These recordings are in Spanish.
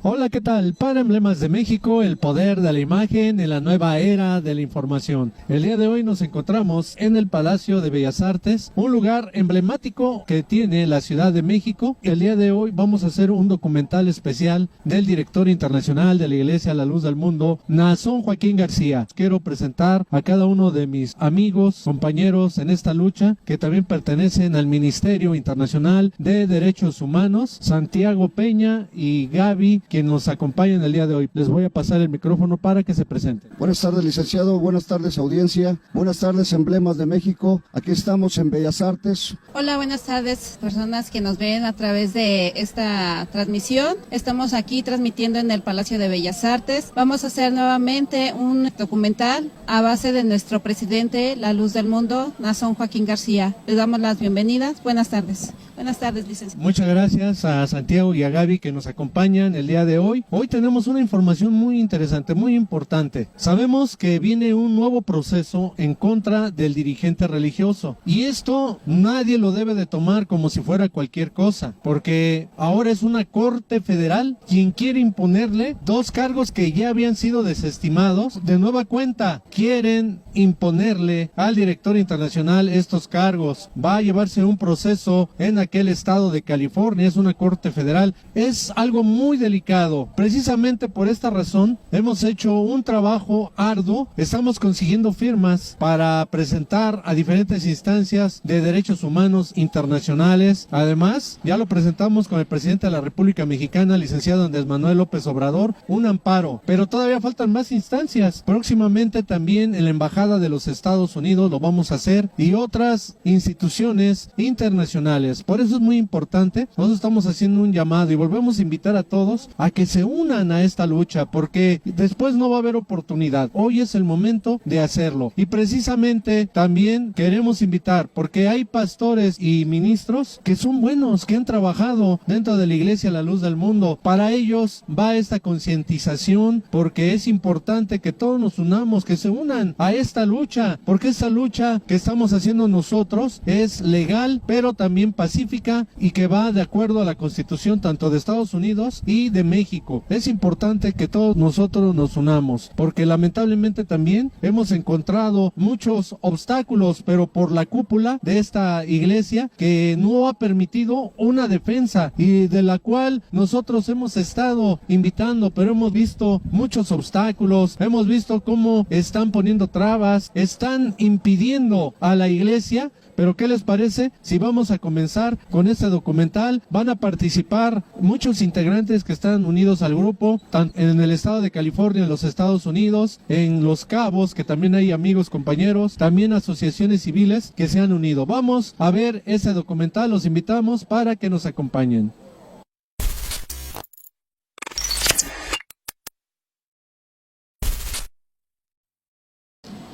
Hola, ¿qué tal? Para Emblemas de México, el poder de la imagen en la nueva era de la información. El día de hoy nos encontramos en el Palacio de Bellas Artes, un lugar emblemático que tiene la Ciudad de México. El día de hoy vamos a hacer un documental especial del director internacional de la Iglesia La Luz del Mundo, Naasón Joaquín García. Quiero presentar a cada uno de mis amigos, compañeros en esta lucha, que también pertenecen al Ministerio Internacional de Derechos Humanos, Santiago Peña y Gaby, quien nos acompañan el día de hoy. Les voy a pasar el micrófono para que se presenten. Buenas tardes, licenciado. Buenas tardes, audiencia. Buenas tardes, Emblemas de México. Aquí estamos en Bellas Artes. Hola, buenas tardes, personas que nos ven a través de esta transmisión. Estamos aquí transmitiendo en el Palacio de Bellas Artes. Vamos a hacer nuevamente un documental a base de nuestro presidente, La Luz del Mundo, Naasón Joaquín García. Les damos las bienvenidas. Buenas tardes. Buenas tardes, licenciado. Muchas gracias a Santiago y a Gaby que nos acompañan el día de hoy. Hoy tenemos una información muy interesante, muy importante. Sabemos que viene un nuevo proceso en contra del dirigente religioso, y esto nadie lo debe de tomar como si fuera cualquier cosa, porque ahora es una corte federal quien quiere imponerle dos cargos que ya habían sido desestimados. De nueva cuenta quieren imponerle al director internacional estos cargos. Va a llevarse un proceso en aquel estado de California, es una corte federal. Es algo muy delicado. Precisamente por esta razón hemos hecho un trabajo arduo. Estamos consiguiendo firmas para presentar a diferentes instancias de derechos humanos internacionales. Además, ya lo presentamos con el presidente de la República Mexicana, licenciado Andrés Manuel López Obrador, un amparo, pero todavía faltan más instancias. Próximamente también en la Embajada de los Estados Unidos lo vamos a hacer, y otras instituciones internacionales. Por eso es muy importante. Nosotros estamos haciendo un llamado y volvemos a invitar a todos a que se unan a esta lucha, porque después no va a haber oportunidad. Hoy es el momento de hacerlo, y precisamente también queremos invitar, porque hay pastores y ministros que son buenos, que han trabajado dentro de la Iglesia La Luz del Mundo. Para ellos va esta concientización, porque es importante que todos nos unamos, que se unan a esta lucha, porque esta lucha que estamos haciendo nosotros es legal, pero también pacífica, y que va de acuerdo a la Constitución tanto de Estados Unidos y de México. Es importante que todos nosotros nos unamos, porque lamentablemente también hemos encontrado muchos obstáculos, pero por la cúpula de esta iglesia, que no ha permitido una defensa, y de la cual nosotros hemos estado invitando, pero hemos visto muchos obstáculos. Hemos visto cómo están poniendo trabas, están impidiendo a la iglesia. Pero ¿qué les parece si vamos a comenzar con este documental? Van a participar muchos integrantes que están unidos al grupo, en el estado de California, en los Estados Unidos, en Los Cabos, que también hay amigos, compañeros, también asociaciones civiles que se han unido. Vamos a ver ese documental, los invitamos para que nos acompañen.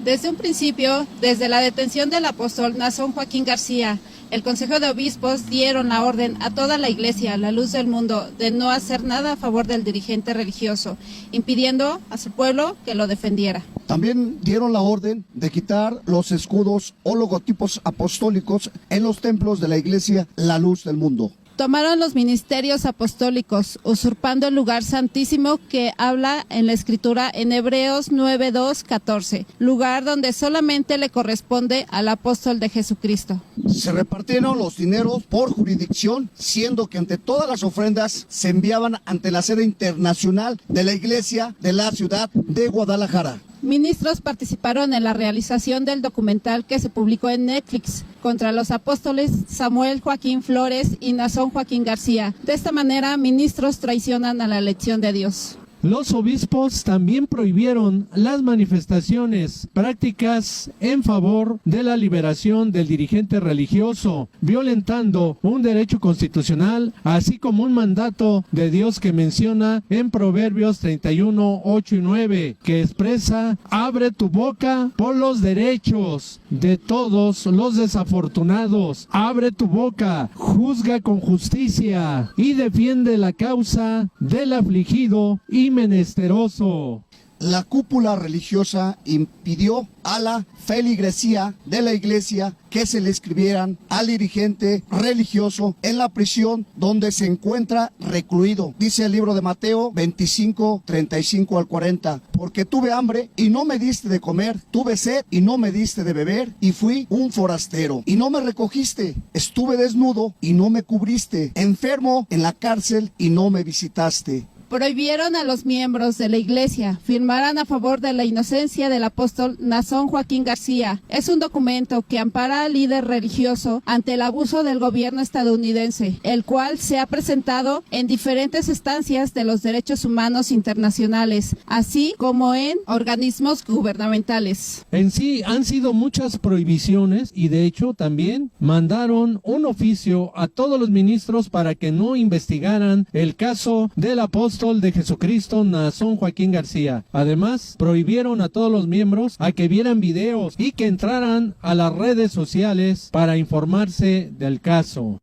Desde un principio, desde la detención del apóstol Naasón Joaquín García, el Consejo de Obispos dieron la orden a toda la Iglesia, La Luz del Mundo, de no hacer nada a favor del dirigente religioso, impidiendo a su pueblo que lo defendiera. También dieron la orden de quitar los escudos o logotipos apostólicos en los templos de la Iglesia La Luz del Mundo. Tomaron los ministerios apostólicos, usurpando el lugar santísimo que habla en la Escritura en Hebreos 9:2-14, lugar donde solamente le corresponde al apóstol de Jesucristo. Se repartieron los dineros por jurisdicción, siendo que ante todas las ofrendas se enviaban ante la sede internacional de la Iglesia de la ciudad de Guadalajara. Ministros participaron en la realización del documental que se publicó en Netflix contra los apóstoles Samuel Joaquín Flores y Naasón Joaquín García. De esta manera, ministros traicionan a la elección de Dios. Los obispos también prohibieron las manifestaciones prácticas en favor de la liberación del dirigente religioso, violentando un derecho constitucional, así como un mandato de Dios que menciona en Proverbios 31:8 y 9, que expresa: abre tu boca por los derechos de todos los desafortunados, abre tu boca, juzga con justicia y defiende la causa del afligido y menesteroso. la cúpula religiosa impidió a la feligresía de la iglesia que se le escribieran al dirigente religioso en la prisión donde se encuentra recluido. Dice el libro de Mateo 25, 35 al 40, porque tuve hambre y no me diste de comer, tuve sed y no me diste de beber, y fui un forastero y no me recogiste, estuve desnudo y no me cubriste, enfermo en la cárcel y no me visitaste. Prohibieron a los miembros de la iglesia firmaran a favor de la inocencia del apóstol Naasón Joaquín García. Es un documento que ampara al líder religioso ante el abuso del gobierno estadounidense, el cual se ha presentado en diferentes instancias de los derechos humanos internacionales, así como en organismos gubernamentales. En sí han sido muchas prohibiciones y de hecho también mandaron un oficio a todos los ministros para que no investigaran el caso del apóstol de Jesucristo Naasón Joaquín García. Además, prohibieron a todos los miembros a que vieran videos y que entraran a las redes sociales para informarse del caso.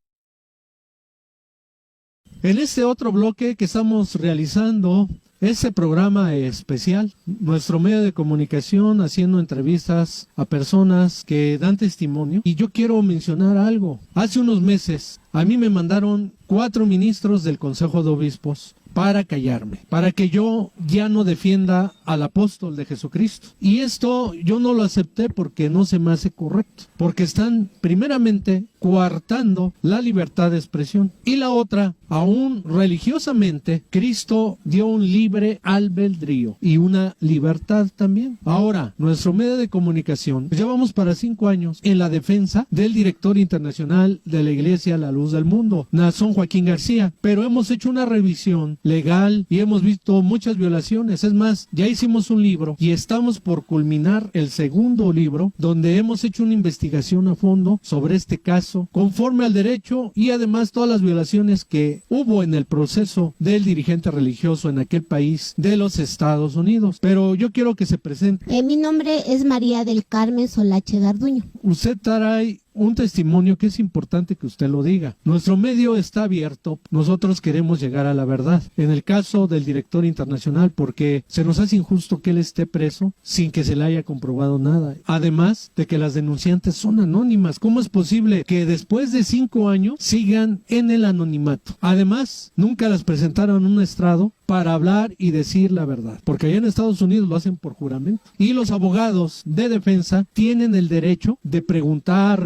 En este otro bloque que estamos realizando, ese programa especial, nuestro medio de comunicación haciendo entrevistas a personas que dan testimonio. Y yo quiero mencionar algo. Hace unos meses a mí me mandaron 4 ministros del Consejo de Obispos para callarme, para que yo ya no defienda al apóstol de Jesucristo. Y esto yo no lo acepté porque no se me hace correcto, porque están primeramente coartando la libertad de expresión. Y la otra, aún religiosamente, Cristo dio un libre albedrío y una libertad también. Ahora, nuestro medio de comunicación, pues ya vamos para 5 años en la defensa del director internacional de la Iglesia La Luz del Mundo, Naasón Joaquín García, pero hemos hecho una revisión legal y hemos visto muchas violaciones. Es más, ya hicimos un libro y estamos por culminar el segundo libro donde hemos hecho una investigación a fondo sobre este caso conforme al derecho y además todas las violaciones que hubo en el proceso del dirigente religioso en aquel país de los Estados Unidos. Pero yo quiero que se presente. Mi nombre es María del Carmen Solache Garduño. Usted trae un testimonio que es importante que usted lo diga. Nuestro medio está abierto, nosotros queremos llegar a la verdad. En el caso del director internacional, porque se nos hace injusto que él esté preso sin que se le haya comprobado nada. Además de que las denunciantes son anónimas. ¿Cómo es posible que después de 5 años sigan en el anonimato? Además, nunca las presentaron en un estrado para hablar y decir la verdad, porque allá en Estados Unidos lo hacen por juramento. Y los abogados de defensa tienen el derecho de preguntar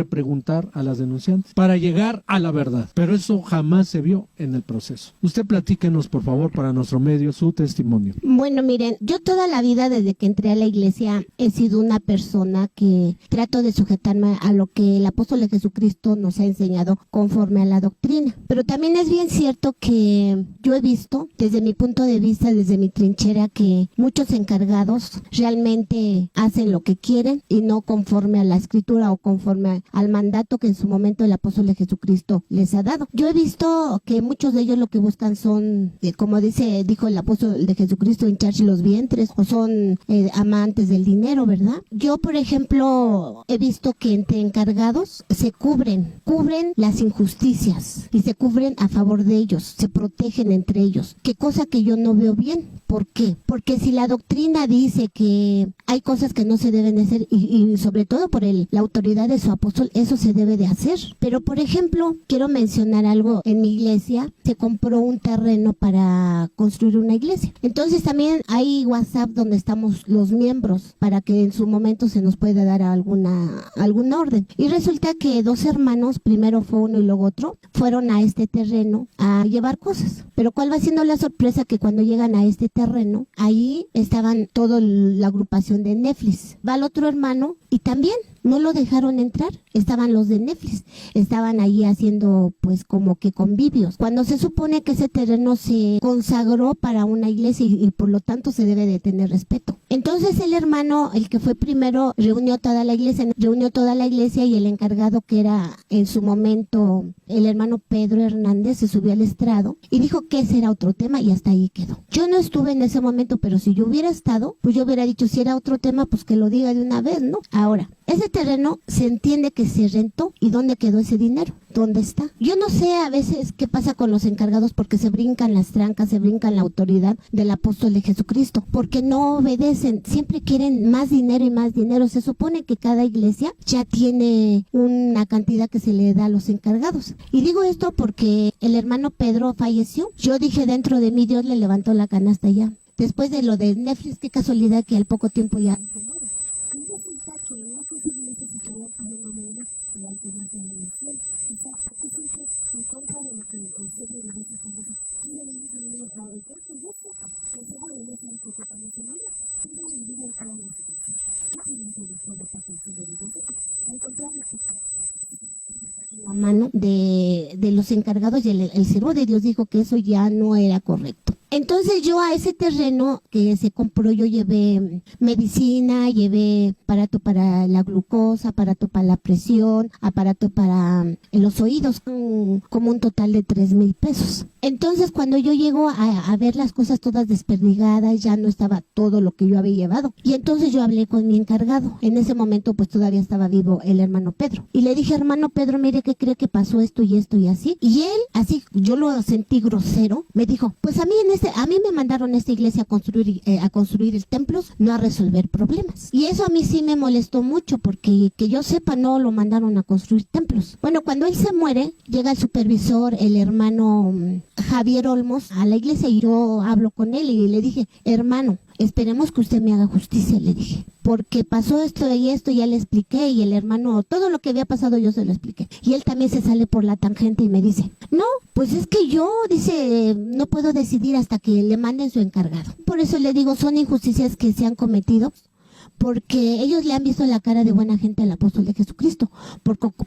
a las denunciantes para llegar a la verdad, pero eso jamás se vio en el proceso. Usted platíquenos, por favor, para nuestro medio, su testimonio. Bueno, miren, yo toda la vida desde que entré a la iglesia he sido una persona que trato de sujetarme a lo que el apóstol de Jesucristo nos ha enseñado conforme a la doctrina, pero también es bien cierto que yo he visto desde mi punto de vista, desde mi trinchera, que muchos encargados realmente hacen lo que quieren y no conforme a la escritura o conforme al mandato que en su momento el apóstol de Jesucristo les ha dado. Yo he visto que muchos de ellos lo que buscan son, como dijo el apóstol de Jesucristo, hincharse los vientres, o son amantes del dinero, ¿verdad? Yo, por ejemplo, he visto que entre encargados se cubren las injusticias y se cubren a favor de ellos, se protegen entre ellos, qué cosa que yo no veo bien. ¿Por qué? Porque si la doctrina dice que hay cosas que no se deben de hacer y sobre todo por la autoridad de su apóstol, eso se debe de hacer. Pero, por ejemplo, quiero mencionar algo. En mi iglesia se compró un terreno para construir una iglesia. Entonces también hay WhatsApp donde estamos los miembros para que en su momento se nos pueda dar alguna orden. Y resulta que 2 hermanos, primero fue uno y luego otro, fueron a este terreno a llevar cosas. Pero ¿cuál va siendo la sorpresa? Que cuando llegan a este terreno, ahí estaban toda la agrupación de Netflix. Va el otro hermano y también no lo dejaron entrar. Estaban los de Netflix, estaban ahí haciendo pues como que convivios, cuando se supone que ese terreno se consagró para una iglesia y por lo tanto se debe de tener respeto. Entonces el hermano, el que fue primero, reunió toda la iglesia y el encargado, que era en su momento el hermano Pedro Hernández, se subió al estrado y dijo que ese era otro tema y hasta ahí quedó. Yo no estuve en ese momento, pero si yo hubiera estado, pues yo hubiera dicho, si era otro tema, pues que lo diga de una vez, ¿no? Ahora, Ese terreno se entiende que se rentó. ¿Y dónde quedó ese dinero? ¿Dónde está? Yo no sé a veces qué pasa con los encargados, porque se brincan las trancas, se brincan la autoridad del apóstol de Jesucristo, porque no obedecen, siempre quieren más dinero y más dinero. Se supone que cada iglesia ya tiene una cantidad que se le da a los encargados. Y digo esto porque el hermano Pedro falleció. Yo dije dentro de mí, Dios le levantó la canasta ya. Después de lo de Netflix, qué casualidad que al poco tiempo ya se muere. Y resulta que muchas iglesias estaban pidiendo dinero y algunas de la nación. O sea, aquí siempre en contra de lo que el serio de Dios está diciendo. Quieren ir dinero a el que yo sepa, que se va a iglesia porque cuando se muere, quieren vivir en todas las iglesias. ¿Qué piensa de esto de parte del serio de Dios? Encontrar la mano de los encargados, y el siervo de Dios dijo que eso ya no era correcto. Entonces yo a ese terreno que se compró, yo llevé medicina, llevé aparato para la glucosa, aparato para la presión, aparato para los oídos, como un total de 3,000 pesos. Entonces cuando yo llego a ver las cosas todas desperdigadas, ya no estaba todo lo que yo había llevado. Y entonces yo hablé con mi encargado. En ese momento pues todavía estaba vivo el hermano Pedro. Y le dije, hermano Pedro, mire que cree que pasó esto y esto y así. Y él, así, yo lo sentí grosero, me dijo, pues a mí me mandaron a esta iglesia a construir templos, no a resolver problemas. Y eso a mí sí me molestó mucho, porque que yo sepa no lo mandaron a construir templos. Bueno, cuando él se muere, llega el supervisor, el hermano Javier Olmos, a la iglesia, y yo hablo con él y le dije, hermano, esperemos que usted me haga justicia, le dije, porque pasó esto y esto, ya le expliqué, y el hermano, todo lo que había pasado yo se lo expliqué. Y él también se sale por la tangente y me dice, no, pues es que yo, dice, no puedo decidir hasta que le manden su encargado. Por eso le digo, son injusticias que se han cometido, porque ellos le han visto la cara de buena gente al apóstol de Jesucristo,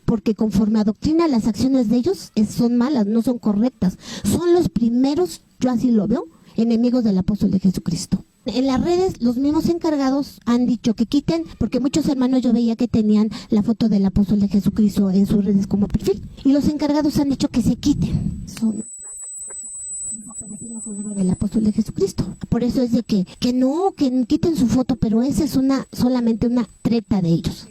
porque conforme a doctrina las acciones de ellos son malas, no son correctas. Son los primeros, yo así lo veo, enemigos del apóstol de Jesucristo. En las redes, los mismos encargados han dicho que quiten, porque muchos hermanos yo veía que tenían la foto del apóstol de Jesucristo en sus redes como perfil, y los encargados han dicho que se quiten. Son del apóstol de Jesucristo. Por eso es de que quiten su foto, pero esa es solamente una treta de ellos.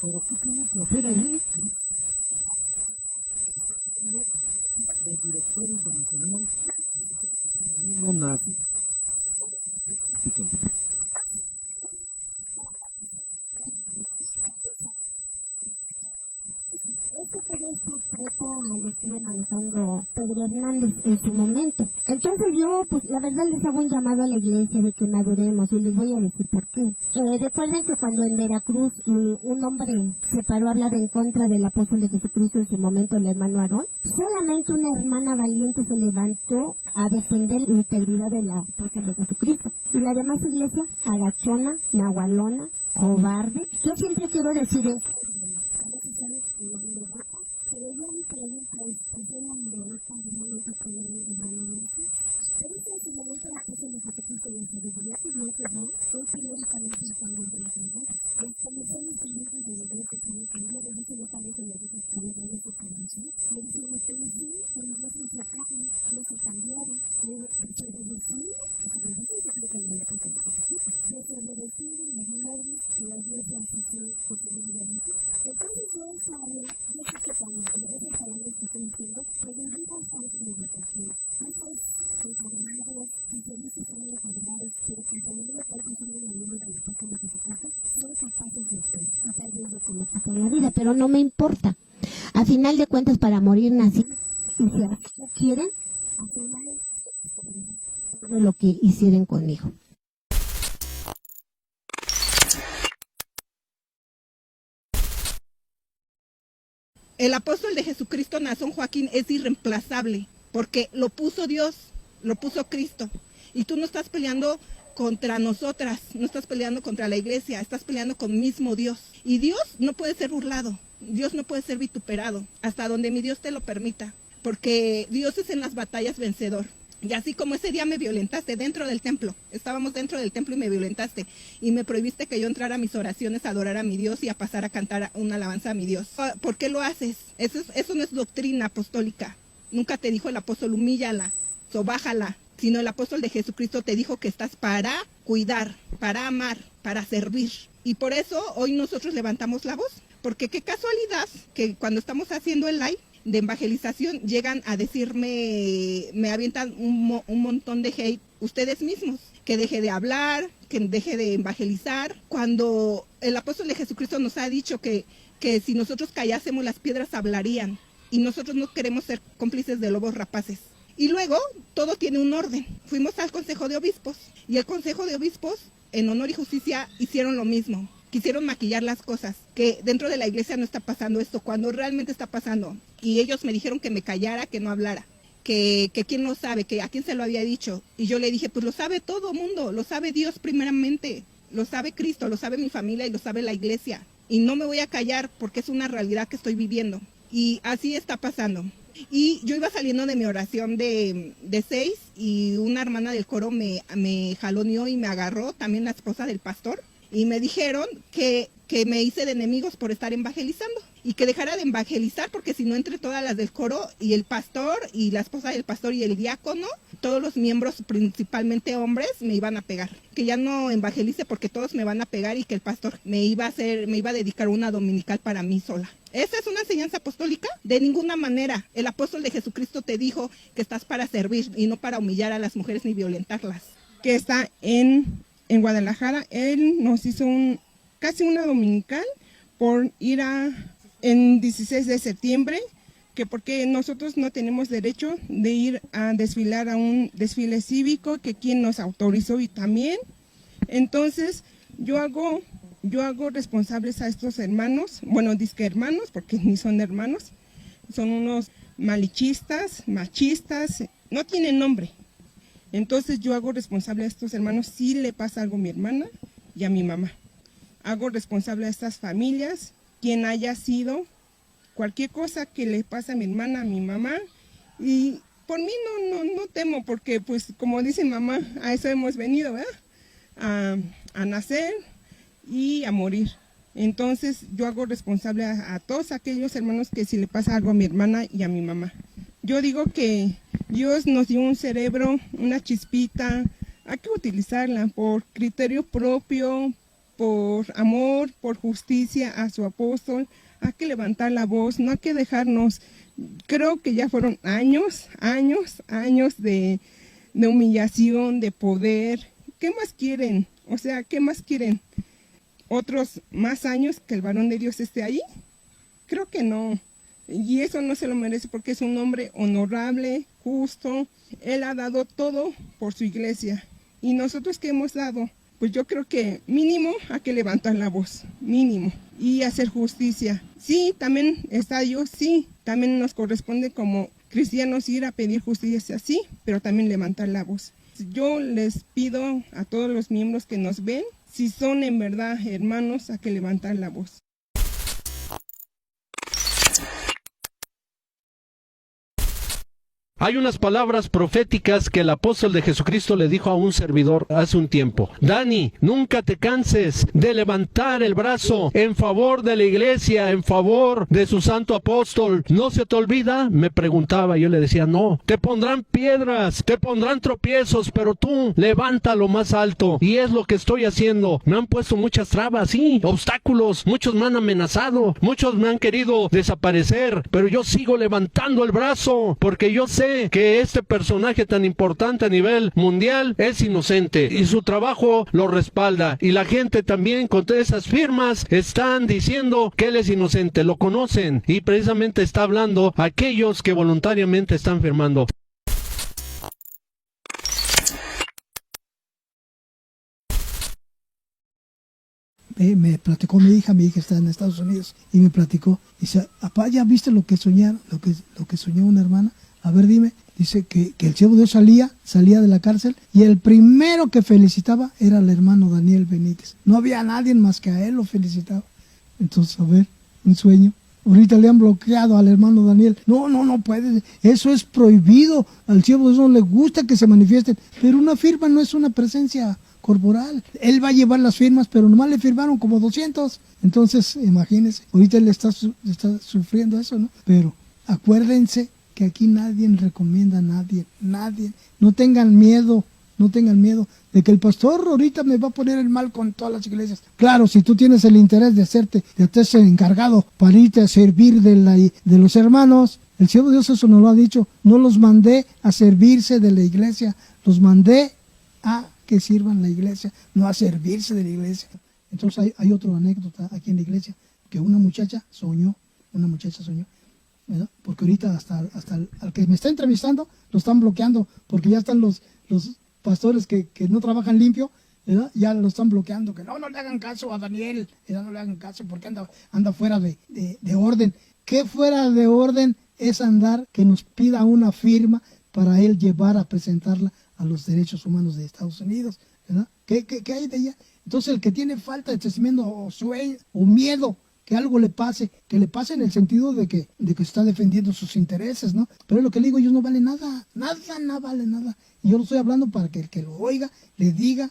Pero ¿qué tiene que hacer ahí? El director internacional no nace. Lo estuve manejando Pedro Hernández en su momento. Entonces yo, pues la verdad les hago un llamado a la iglesia de que maduremos, y les voy a decir por qué. Recuerden que cuando en Veracruz un hombre se paró a hablar en contra del apóstol de Jesucristo en su momento, el hermano Aarón, solamente una hermana valiente se levantó a defender la integridad del apóstol de Jesucristo. Y la demás iglesia, agachona, nahualona, cobarde. Yo siempre quiero decir esto. Pero yo mi pregunta es, ¿por qué la derrota realmente creer en el hermano de Jesús? Pero eso en su momento la puso en Jesucristo en la sabiduría que Dios te da, hoy periódicamente se cambian de la realidad. Las condiciones que dentro de la iglesia se han cambiado, y eso no parece lo que se cambió en su condición. Le dicen, ustedes sí, que los dos se sacaron, no se cambiaron, son capaces de perder como la vida, pero no me importa. A final de cuentas, para morir nací, y si no quieren, todo lo que hicieron conmigo. El apóstol de Jesucristo, Nazón Joaquín, es irreemplazable, porque lo puso Dios, lo puso Cristo. Y tú no estás peleando contra nosotras, no estás peleando contra la iglesia, estás peleando con mismo Dios. Y Dios no puede ser burlado, Dios no puede ser vituperado, hasta donde mi Dios te lo permita, porque Dios es en las batallas vencedor. Y así como ese día me violentaste dentro del templo, estábamos dentro del templo y me violentaste y me prohibiste que yo entrara a mis oraciones, a adorar a mi Dios y a pasar a cantar una alabanza a mi Dios. ¿Por qué lo haces? Eso no es doctrina apostólica. Nunca te dijo el apóstol, humíllala, sobájala, sino el apóstol de Jesucristo te dijo que estás para cuidar, para amar, para servir. Y por eso hoy nosotros levantamos la voz, porque qué casualidad que cuando estamos haciendo el live de evangelización llegan a decirme, me avientan un montón de hate ustedes mismos, que deje de hablar, que deje de evangelizar, cuando el apóstol de Jesucristo nos ha dicho que si nosotros callásemos las piedras hablarían, y nosotros no queremos ser cómplices de lobos rapaces. Y luego todo tiene un orden. Fuimos al Consejo de Obispos y el Consejo de Obispos, en Honor y Justicia, hicieron lo mismo. Quisieron maquillar las cosas, que dentro de la iglesia no está pasando esto, cuando realmente está pasando. Y ellos me dijeron que me callara, que no hablara, que quién lo sabe, que a quién se lo había dicho. Y yo le dije, pues lo sabe todo mundo, lo sabe Dios primeramente, lo sabe Cristo, lo sabe mi familia y lo sabe la iglesia. Y no me voy a callar porque es una realidad que estoy viviendo. Y así está pasando. Y yo iba saliendo de mi oración de 6 y una hermana del coro me jaloneó y me agarró, también la esposa del pastor. Y me dijeron que me hice de enemigos por estar evangelizando y que dejara de evangelizar porque si no entre todas las del coro y el pastor y la esposa del pastor y el diácono, todos los miembros, principalmente hombres, me iban a pegar. Que ya no evangelice porque todos me van a pegar y que el pastor me iba a dedicar una dominical para mí sola. ¿Esa es una enseñanza apostólica? De ninguna manera. El apóstol de Jesucristo te dijo que estás para servir y no para humillar a las mujeres ni violentarlas. Que está en Guadalajara, él nos hizo casi una dominical por ir en 16 de septiembre, que porque nosotros no tenemos derecho de ir a desfilar a un desfile cívico, que quien nos autorizó y también. Entonces yo hago responsables a estos hermanos, bueno, disque hermanos, porque ni son hermanos, son unos malichistas, machistas, no tienen nombre. Entonces yo hago responsable a estos hermanos si le pasa algo a mi hermana y a mi mamá. Hago responsable a estas familias, quien haya sido, cualquier cosa que le pase a mi hermana, a mi mamá. Y por mí no temo, porque pues como dice mamá, a eso hemos venido, ¿verdad? A nacer y a morir. Entonces yo hago responsable a todos aquellos hermanos que si le pasa algo a mi hermana y a mi mamá. Yo digo que Dios nos dio un cerebro, una chispita, hay que utilizarla por criterio propio, por amor, por justicia a su apóstol. Hay que levantar la voz, no hay que dejarnos. Creo que ya fueron años de humillación, de poder. ¿Qué más quieren? O sea, ¿qué más quieren? ¿Otros más años que el varón de Dios esté ahí? Creo que no. Y eso no se lo merece porque es un hombre honorable, justo. Él ha dado todo por su iglesia. ¿Y nosotros qué hemos dado? Pues yo creo que mínimo hay que levantar la voz, mínimo. Y hacer justicia. Sí, también está Dios, sí. También nos corresponde como cristianos ir a pedir justicia, sí, pero también levantar la voz. Yo les pido a todos los miembros que nos ven, si son en verdad hermanos, hay que levantar la voz. Hay unas palabras proféticas que el apóstol de Jesucristo le dijo a un servidor hace un tiempo. Dani, nunca te canses de levantar el brazo en favor de la iglesia, en favor de su santo apóstol. ¿No se te olvida? Me preguntaba, yo le decía, no. Te pondrán piedras, te pondrán tropiezos, pero tú levanta lo más alto. Y es lo que estoy haciendo. Me han puesto muchas trabas, sí, obstáculos. Muchos me han amenazado, muchos me han querido desaparecer, pero yo sigo levantando el brazo, porque yo sé cree que este personaje tan importante a nivel mundial es inocente y su trabajo lo respalda, y la gente también con todas esas firmas están diciendo que él es inocente, lo conocen, y precisamente está hablando a aquellos que voluntariamente están firmando. Me platicó mi hija está en Estados Unidos, y me platicó, dice, papá, ¿ya viste lo que soñaron, lo que soñó una hermana? A ver, dime. Dice que el siervo de Dios salía de la cárcel, y el primero que felicitaba era el hermano Daniel Benítez. No había nadie más que a él lo felicitaba. Entonces, a ver, un sueño. Ahorita le han bloqueado al hermano Daniel. No puede, eso es prohibido. Al siervo de Dios no le gusta que se manifiesten. Pero una firma no es una presencia corporal. Él va a llevar las firmas, pero nomás le firmaron como 200. Entonces, imagínense, ahorita él está sufriendo eso, ¿no? Pero acuérdense que aquí nadie recomienda a nadie. No tengan miedo de que el pastor ahorita me va a poner el mal con todas las iglesias. Claro, si tú tienes el interés de hacerte encargado para irte a servir de los hermanos, el siervo de Dios eso nos lo ha dicho. No los mandé a servirse de la iglesia, los mandé a que sirvan la iglesia, no a servirse de la iglesia. Entonces hay otra anécdota aquí en la iglesia, que una muchacha soñó, ¿verdad? Porque ahorita hasta al que me está entrevistando lo están bloqueando, porque ya están los pastores que no trabajan limpio, ¿verdad? Ya lo están bloqueando, que no le hagan caso a Daniel, ¿verdad? No le hagan caso porque anda fuera de orden. ¿Qué fuera de orden es andar que nos pida una firma para él llevar a presentarla a los derechos humanos de Estados Unidos, ¿verdad? ¿Qué hay de ella? Entonces el que tiene falta de testimonio o miedo que algo le pase, que le pase en el sentido de que está defendiendo sus intereses, ¿no? Pero es lo que le digo, ellos no valen nada vale nada. Y yo lo estoy hablando para que el que lo oiga, le diga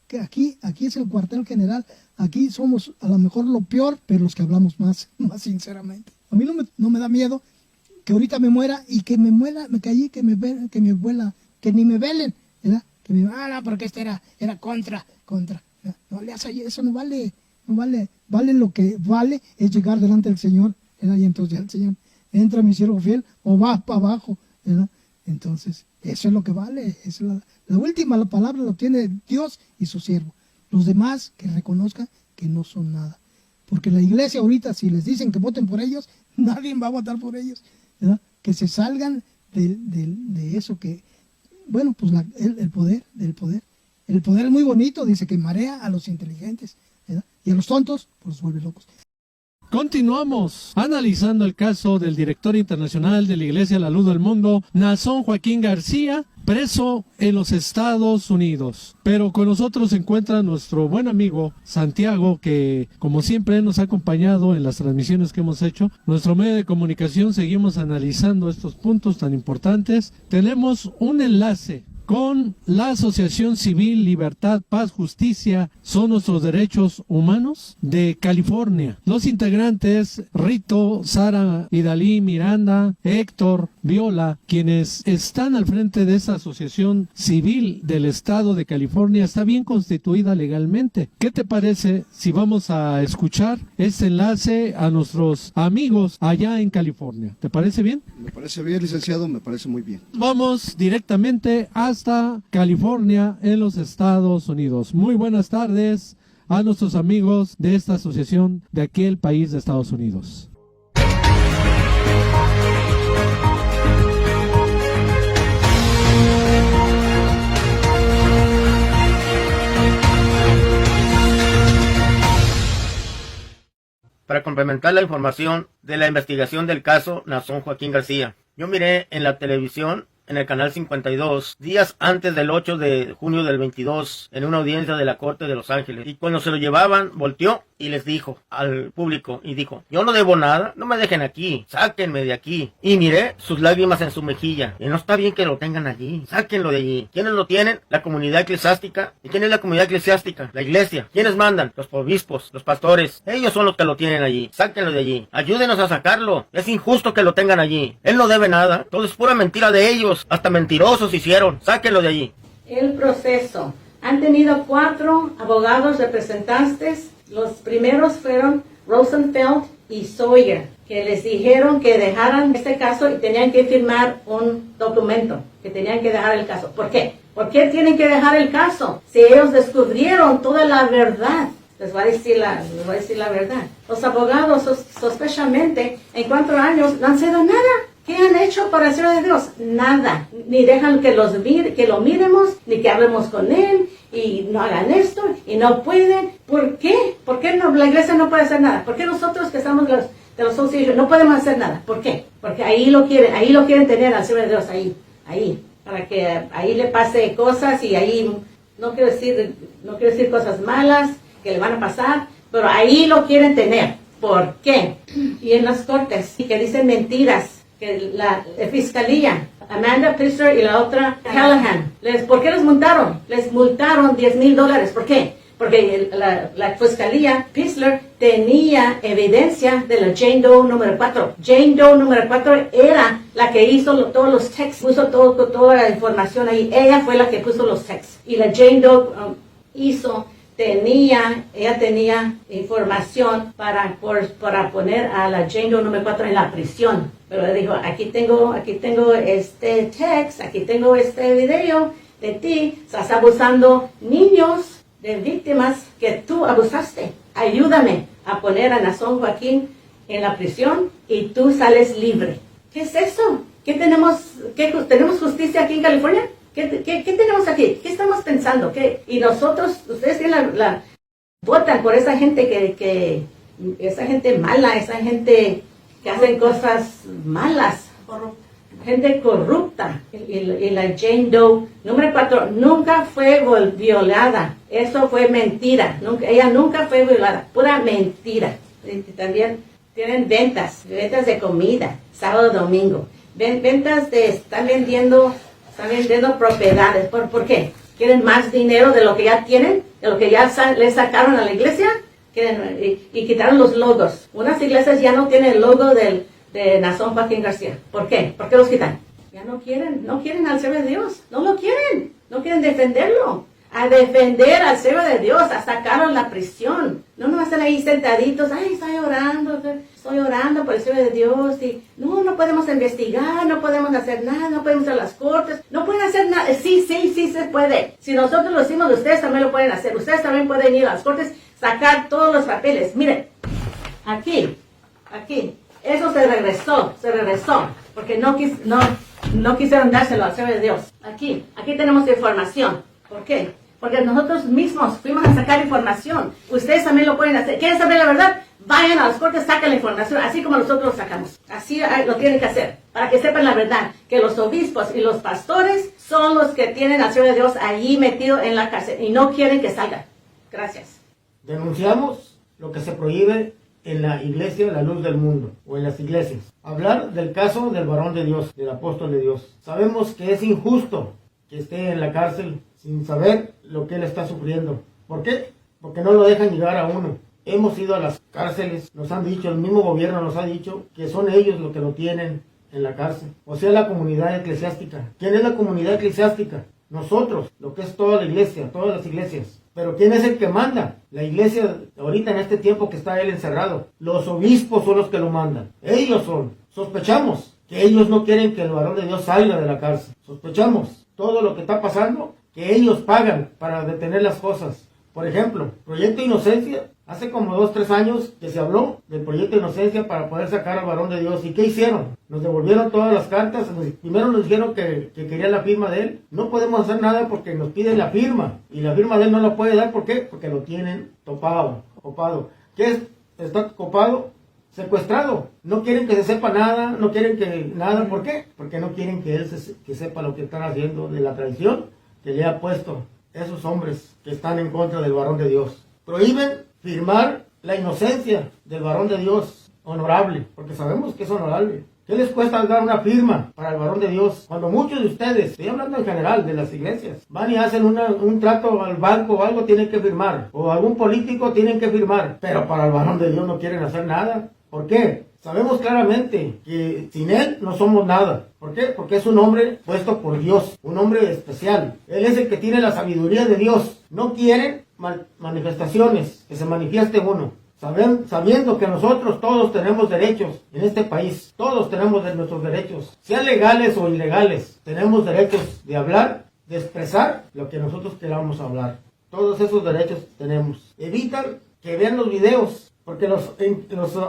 que aquí es el cuartel general, aquí somos a lo mejor lo peor, pero los que hablamos más sinceramente. A mí no me da miedo que ahorita me muera y que me muera, me caí, que me vuela, que ni me velen, ¿verdad? Que me porque este era contra, ¿verdad? No le hace eso, no vale, lo que vale es llegar delante del Señor, ¿verdad? Y entonces el Señor, entra mi siervo fiel o va para abajo, ¿verdad? Entonces, eso es lo que vale, es la última palabra lo tiene Dios y su siervo. Los demás que reconozcan que no son nada. Porque la iglesia ahorita, si les dicen que voten por ellos, nadie va a votar por ellos, ¿verdad? Que se salgan de eso que, bueno, pues el poder. El poder es muy bonito, dice que marea a los inteligentes, ¿verdad? Y a los tontos, pues los vuelve locos. Continuamos analizando el caso del director internacional de la Iglesia La Luz del Mundo, Naasón Joaquín García, preso en los Estados Unidos. Pero con nosotros se encuentra nuestro buen amigo Santiago, que como siempre nos ha acompañado en las transmisiones que hemos hecho. Nuestro medio de comunicación seguimos analizando estos puntos tan importantes. Tenemos un enlace con la Asociación Civil Libertad, Paz, Justicia, son nuestros derechos humanos de California. Los integrantes Rito, Sara, Idalí, Miranda, Héctor, Viola, quienes están al frente de esa asociación civil del estado de California, está bien constituida legalmente. ¿Qué te parece si vamos a escuchar este enlace a nuestros amigos allá en California? ¿Te parece bien? Me parece bien, licenciado, me parece muy bien. Vamos directamente hasta California, en los Estados Unidos. Muy buenas tardes a nuestros amigos de esta asociación de aquel país de Estados Unidos. Para complementar la información de la investigación del caso Naasón Joaquín García, yo miré en la televisión, en el canal 52, días antes del 8 de junio del 22, en una audiencia de la Corte de Los Ángeles. Y cuando se lo llevaban, volteó y les dijo al público, y dijo, yo no debo nada, no me dejen aquí, sáquenme de aquí. Y miré sus lágrimas en su mejilla, y no está bien que lo tengan allí, sáquenlo de allí. ¿Quiénes lo tienen? La comunidad eclesiástica. ¿Y quién es la comunidad eclesiástica? La iglesia. ¿Quiénes mandan? Los obispos, los pastores. Ellos son los que lo tienen allí, sáquenlo de allí. Ayúdenos a sacarlo, es injusto que lo tengan allí. Él no debe nada, todo es pura mentira de ellos, hasta mentirosos hicieron, sáquenlo de allí. El proceso. Han tenido 4 abogados representantes. Los primeros fueron Rosenfeld y Sawyer. que les dijeron que dejaran este caso y tenían que firmar un documento, que tenían que dejar el caso. ¿Por qué? ¿Por qué tienen que dejar el caso? Si ellos descubrieron toda la verdad, les voy a decir la verdad. Los abogados sospechamente en 4 años no han hecho nada. ¿Qué han hecho para el Señor de Dios? Nada. Ni dejan que lo miremos, ni que hablemos con Él, y no hagan esto, y no pueden. ¿Por qué? ¿Por qué no, la iglesia no puede hacer nada? ¿Por qué nosotros que estamos de los socios no podemos hacer nada? ¿Por qué? Porque ahí lo quieren tener al Señor de Dios, ahí, para que ahí le pase cosas, y ahí, no quiero decir cosas malas que le van a pasar, pero ahí lo quieren tener. ¿Por qué? Y en las cortes, que dicen mentiras, que la fiscalía, Amanda Pisler y la otra Callahan, ¿por qué les multaron? Les multaron $10,000. ¿Por qué? Porque la fiscalía Pisler tenía evidencia de la Jane Doe número 4. Jane Doe número 4 era la que hizo todos los texts, puso toda la información ahí. Ella fue la que puso los texts. Y la Jane Doe ella tenía información para poner a la Jane Doe número 4 en la prisión. Pero le dijo, aquí tengo este text, aquí tengo este video de ti, estás abusando niños de víctimas que tú abusaste. Ayúdame a poner a Nason Joaquín en la prisión y tú sales libre. ¿Qué es eso? ¿Tenemos justicia aquí en California? ¿Qué tenemos aquí? ¿Qué estamos pensando? Y nosotros, ustedes tienen votan por esa gente esa gente mala, esa gente que hacen cosas malas, gente corrupta. Y la Jane Doe número 4 nunca fue violada. Eso fue mentira. Ella nunca fue violada. Pura mentira. Y también tienen ventas de comida, sábado, domingo. Están vendiendo propiedades. ¿Por qué? ¿Quieren más dinero de lo que ya tienen? ¿De lo que ya le sacaron a la iglesia? Y quitaron los logos. Unas iglesias ya no tienen el logo de Nason Joaquín García. ¿Por qué? ¿Por qué los quitan? Ya no quieren al siervo de Dios. No lo quieren. No quieren defenderlo. A defender al siervo de Dios, a sacarlo de la prisión. No están ahí sentaditos. Ay, estoy orando por el siervo de Dios. Y no podemos investigar, no podemos hacer nada, no podemos ir a las cortes. No pueden hacer nada. Sí se puede. Si nosotros lo hicimos, ustedes también lo pueden hacer. Ustedes también pueden ir a las cortes, sacar todos los papeles. Miren, aquí, eso se regresó, porque no quisieron dárselo al siervo de Dios. Aquí tenemos información. ¿Por qué? Porque nosotros mismos fuimos a sacar información. Ustedes también lo pueden hacer. ¿Quieren saber la verdad? Vayan a las cortes, saquen la información, así como nosotros lo sacamos. Así lo tienen que hacer, para que sepan la verdad, que los obispos y los pastores son los que tienen al siervo de Dios allí metido en la cárcel y no quieren que salga. Gracias. Denunciamos lo que se prohíbe en la iglesia, la luz del mundo, o en las iglesias. Hablar del caso del varón de Dios, del apóstol de Dios. Sabemos que es injusto que esté en la cárcel sin saber lo que él está sufriendo. ¿Por qué? Porque no lo dejan llegar a uno. Hemos ido a las cárceles, nos han dicho, el mismo gobierno nos ha dicho que son ellos los que lo tienen en la cárcel. O sea, la comunidad eclesiástica. ¿Quién es la comunidad eclesiástica? Nosotros, lo que es toda la iglesia, todas las iglesias. Pero ¿quién es el que manda? La iglesia, ahorita en este tiempo que está él encerrado. Los obispos son los que lo mandan. Ellos son. Sospechamos que ellos no quieren que el varón de Dios salga de la cárcel. Sospechamos todo lo que está pasando, que ellos pagan para detener las cosas. Por ejemplo, Proyecto Inocencia. Hace como 2-3 años que se habló del Proyecto Inocencia para poder sacar al varón de Dios. ¿Y qué hicieron? Nos devolvieron todas las cartas. Primero nos dijeron que querían la firma de él. No podemos hacer nada porque nos piden la firma. Y la firma de él no la puede dar. ¿Por qué? Porque lo tienen copado. ¿Qué es? Está copado, secuestrado. No quieren que se sepa nada. No quieren que nada. ¿Por qué? Porque no quieren que él que sepa lo que están haciendo de la traición que le ha puesto esos hombres que están en contra del varón de Dios. Prohíben firmar la inocencia del varón de Dios honorable, porque sabemos que es honorable. ¿Qué les cuesta dar una firma para el varón de Dios? Cuando muchos de ustedes, estoy hablando en general de las iglesias, van y hacen un trato al banco o algo, tienen que firmar. O algún político tienen que firmar. Pero para el varón de Dios no quieren hacer nada. ¿Por qué? Sabemos claramente que sin él no somos nada. ¿Por qué? Porque es un hombre puesto por Dios, un hombre especial. Él es el que tiene la sabiduría de Dios. No quieren manifestaciones, que se manifieste uno. sabiendo que nosotros todos tenemos derechos en este país, todos tenemos nuestros derechos, sean legales o ilegales, tenemos derechos de hablar, de expresar lo que nosotros queramos hablar. Todos esos derechos tenemos. Evitan que vean los videos, porque los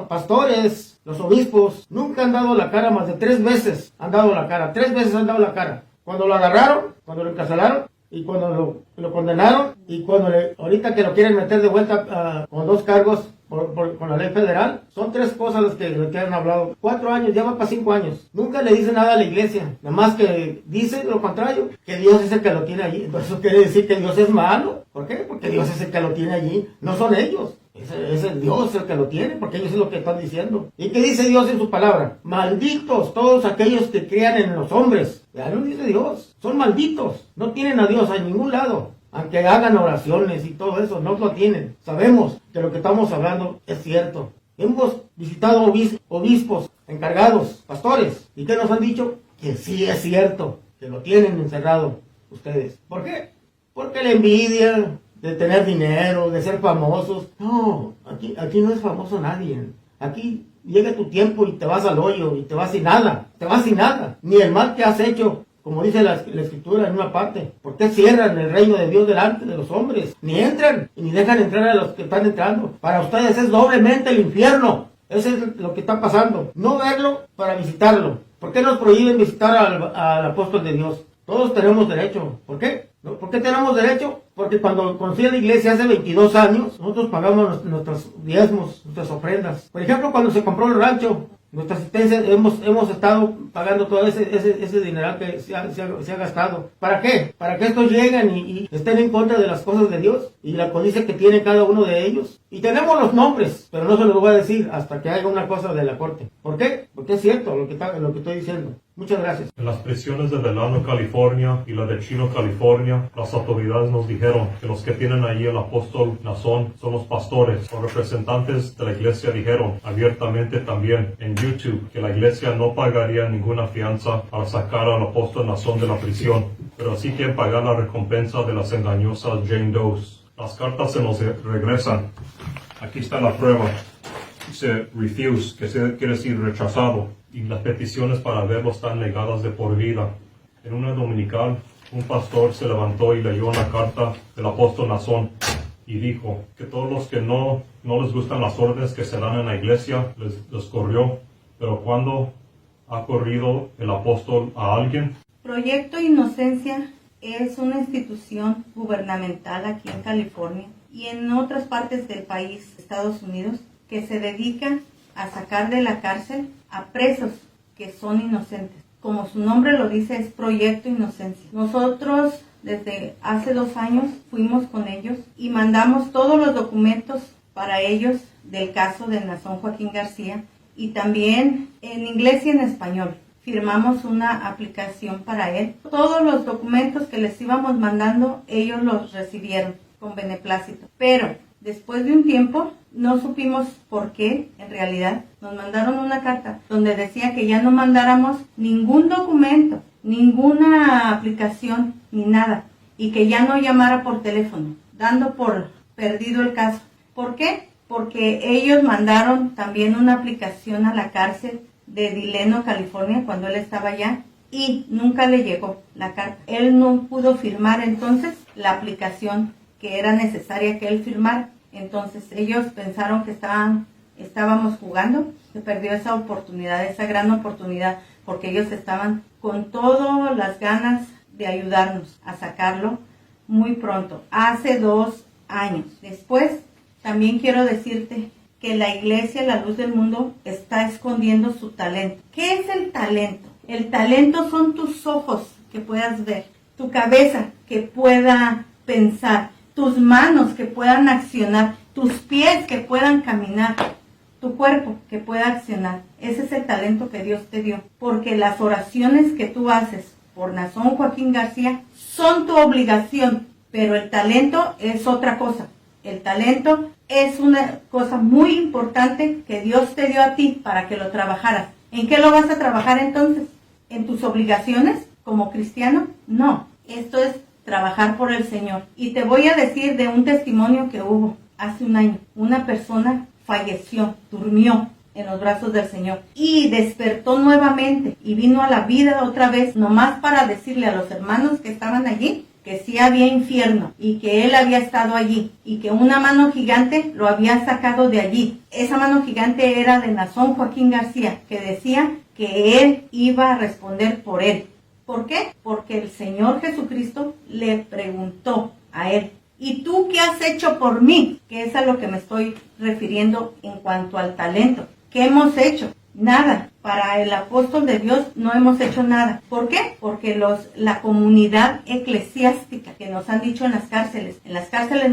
pastores, los obispos, nunca han dado la cara más de 3 veces. Han dado la cara, 3 veces han dado la cara. Cuando lo agarraron, cuando lo encarcelaron, y cuando lo condenaron, y cuando ahorita que lo quieren meter de vuelta con 2 cargos con la ley federal, son 3 cosas las que han hablado. 4 años, ya va para 5 años. Nunca le dice nada a la iglesia, nada más que dice lo contrario, que Dios es el que lo tiene allí. Entonces eso quiere decir que Dios es malo. ¿Por qué? Porque Dios es el que lo tiene allí, no son ellos. Es el Dios el que lo tiene, porque ellos es lo que están diciendo. ¿Y qué dice Dios en su palabra? Malditos todos aquellos que crean en los hombres. Ya no dice Dios, son malditos. No tienen a Dios en ningún lado. Aunque hagan oraciones y todo eso, no lo tienen. Sabemos que lo que estamos hablando es cierto. Hemos visitado obispos, encargados, pastores. ¿Y qué nos han dicho? Que sí es cierto, que lo tienen encerrado ustedes. ¿Por qué? Porque la envidia de tener dinero, de ser famosos. No, aquí no es famoso nadie. Aquí llega tu tiempo y te vas al hoyo y te vas sin nada. Te vas sin nada. Ni el mal que has hecho, como dice la escritura en una parte. ¿Por qué cierran el reino de Dios delante de los hombres? Ni entran y ni dejan entrar a los que están entrando. Para ustedes es doblemente el infierno. Eso es lo que está pasando. No verlo para visitarlo. ¿Por qué nos prohíben visitar al apóstol de Dios? Todos tenemos derecho. ¿Por qué? ¿Por qué tenemos derecho? Porque cuando conocí a la iglesia hace 22 años, nosotros pagamos nuestros diezmos, nuestras ofrendas. Por ejemplo, cuando se compró el rancho, nuestra asistencia, hemos estado pagando todo ese dineral que se ha gastado. ¿Para qué? Para que estos lleguen y estén en contra de las cosas de Dios y la codicia que tiene cada uno de ellos. Y tenemos los nombres, pero no se los voy a decir hasta que haya una cosa de la corte. ¿Por qué? Porque es cierto lo que estoy diciendo. Muchas gracias. En las prisiones de Delano, California y la de Chino, California, las autoridades nos dijeron que los que tienen allí el apóstol Nazón son los pastores. Los representantes de la iglesia dijeron abiertamente también en YouTube que la iglesia no pagaría ninguna fianza para sacar al apóstol Nazón de la prisión, pero sí quieren pagar la recompensa de las engañosas Jane Does. Las cartas se nos regresan. Aquí está la prueba. Dice refuse, que quiere decir rechazado, y las peticiones para verlo están negadas de por vida. En una dominical, un pastor se levantó y leyó una carta del apóstol Nazón y dijo que todos los que no les gustan las órdenes que se dan en la iglesia, les corrió, pero cuando ha corrido el apóstol a alguien. Proyecto Inocencia es una institución gubernamental aquí en California y en otras partes del país, Estados Unidos, que se dedica a sacar de la cárcel a presos que son inocentes. Como su nombre lo dice, es Proyecto Inocencia. Nosotros desde hace 2 años fuimos con ellos y mandamos todos los documentos para ellos del caso de Nazón Joaquín García y también en inglés y en español. Firmamos una aplicación para él. Todos los documentos que les íbamos mandando, ellos los recibieron con beneplácito. Pero después de un tiempo, no supimos por qué, en realidad, nos mandaron una carta donde decía que ya no mandáramos ningún documento, ninguna aplicación, ni nada, y que ya no llamara por teléfono, dando por perdido el caso. ¿Por qué? Porque ellos mandaron también una aplicación a la cárcel de Delano, California, cuando él estaba allá, y nunca le llegó la carta. Él no pudo firmar entonces la aplicación que era necesaria que él firmara. Entonces ellos pensaron que estábamos jugando, se perdió esa oportunidad, esa gran oportunidad, porque ellos estaban con todas las ganas de ayudarnos a sacarlo muy pronto, hace 2 años. Después, también quiero decirte que la iglesia, la luz del mundo, está escondiendo su talento. ¿Qué es el talento? El talento son tus ojos que puedas ver, tu cabeza que pueda pensar, tus manos que puedan accionar, tus pies que puedan caminar, tu cuerpo que pueda accionar. Ese es el talento que Dios te dio, porque las oraciones que tú haces por Nazón Joaquín García son tu obligación, pero el talento es otra cosa. El talento es una cosa muy importante que Dios te dio a ti para que lo trabajaras. ¿En qué lo vas a trabajar entonces? ¿En tus obligaciones como cristiano? No, esto es trabajar por el Señor. Y te voy a decir de un testimonio que hubo hace un año. Una persona falleció, durmió en los brazos del Señor y despertó nuevamente y vino a la vida otra vez, nomás para decirle a los hermanos que estaban allí que sí había infierno y que él había estado allí y que una mano gigante lo había sacado de allí. Esa mano gigante era de Nazón Joaquín García, que decía que él iba a responder por él. ¿Por qué? Porque el Señor Jesucristo le preguntó a él: ¿y tú qué has hecho por mí? Que es a lo que me estoy refiriendo en cuanto al talento. ¿Qué hemos hecho? Nada. Para el apóstol de Dios no hemos hecho nada. ¿Por qué? Porque la comunidad eclesiástica que nos han dicho en las cárceles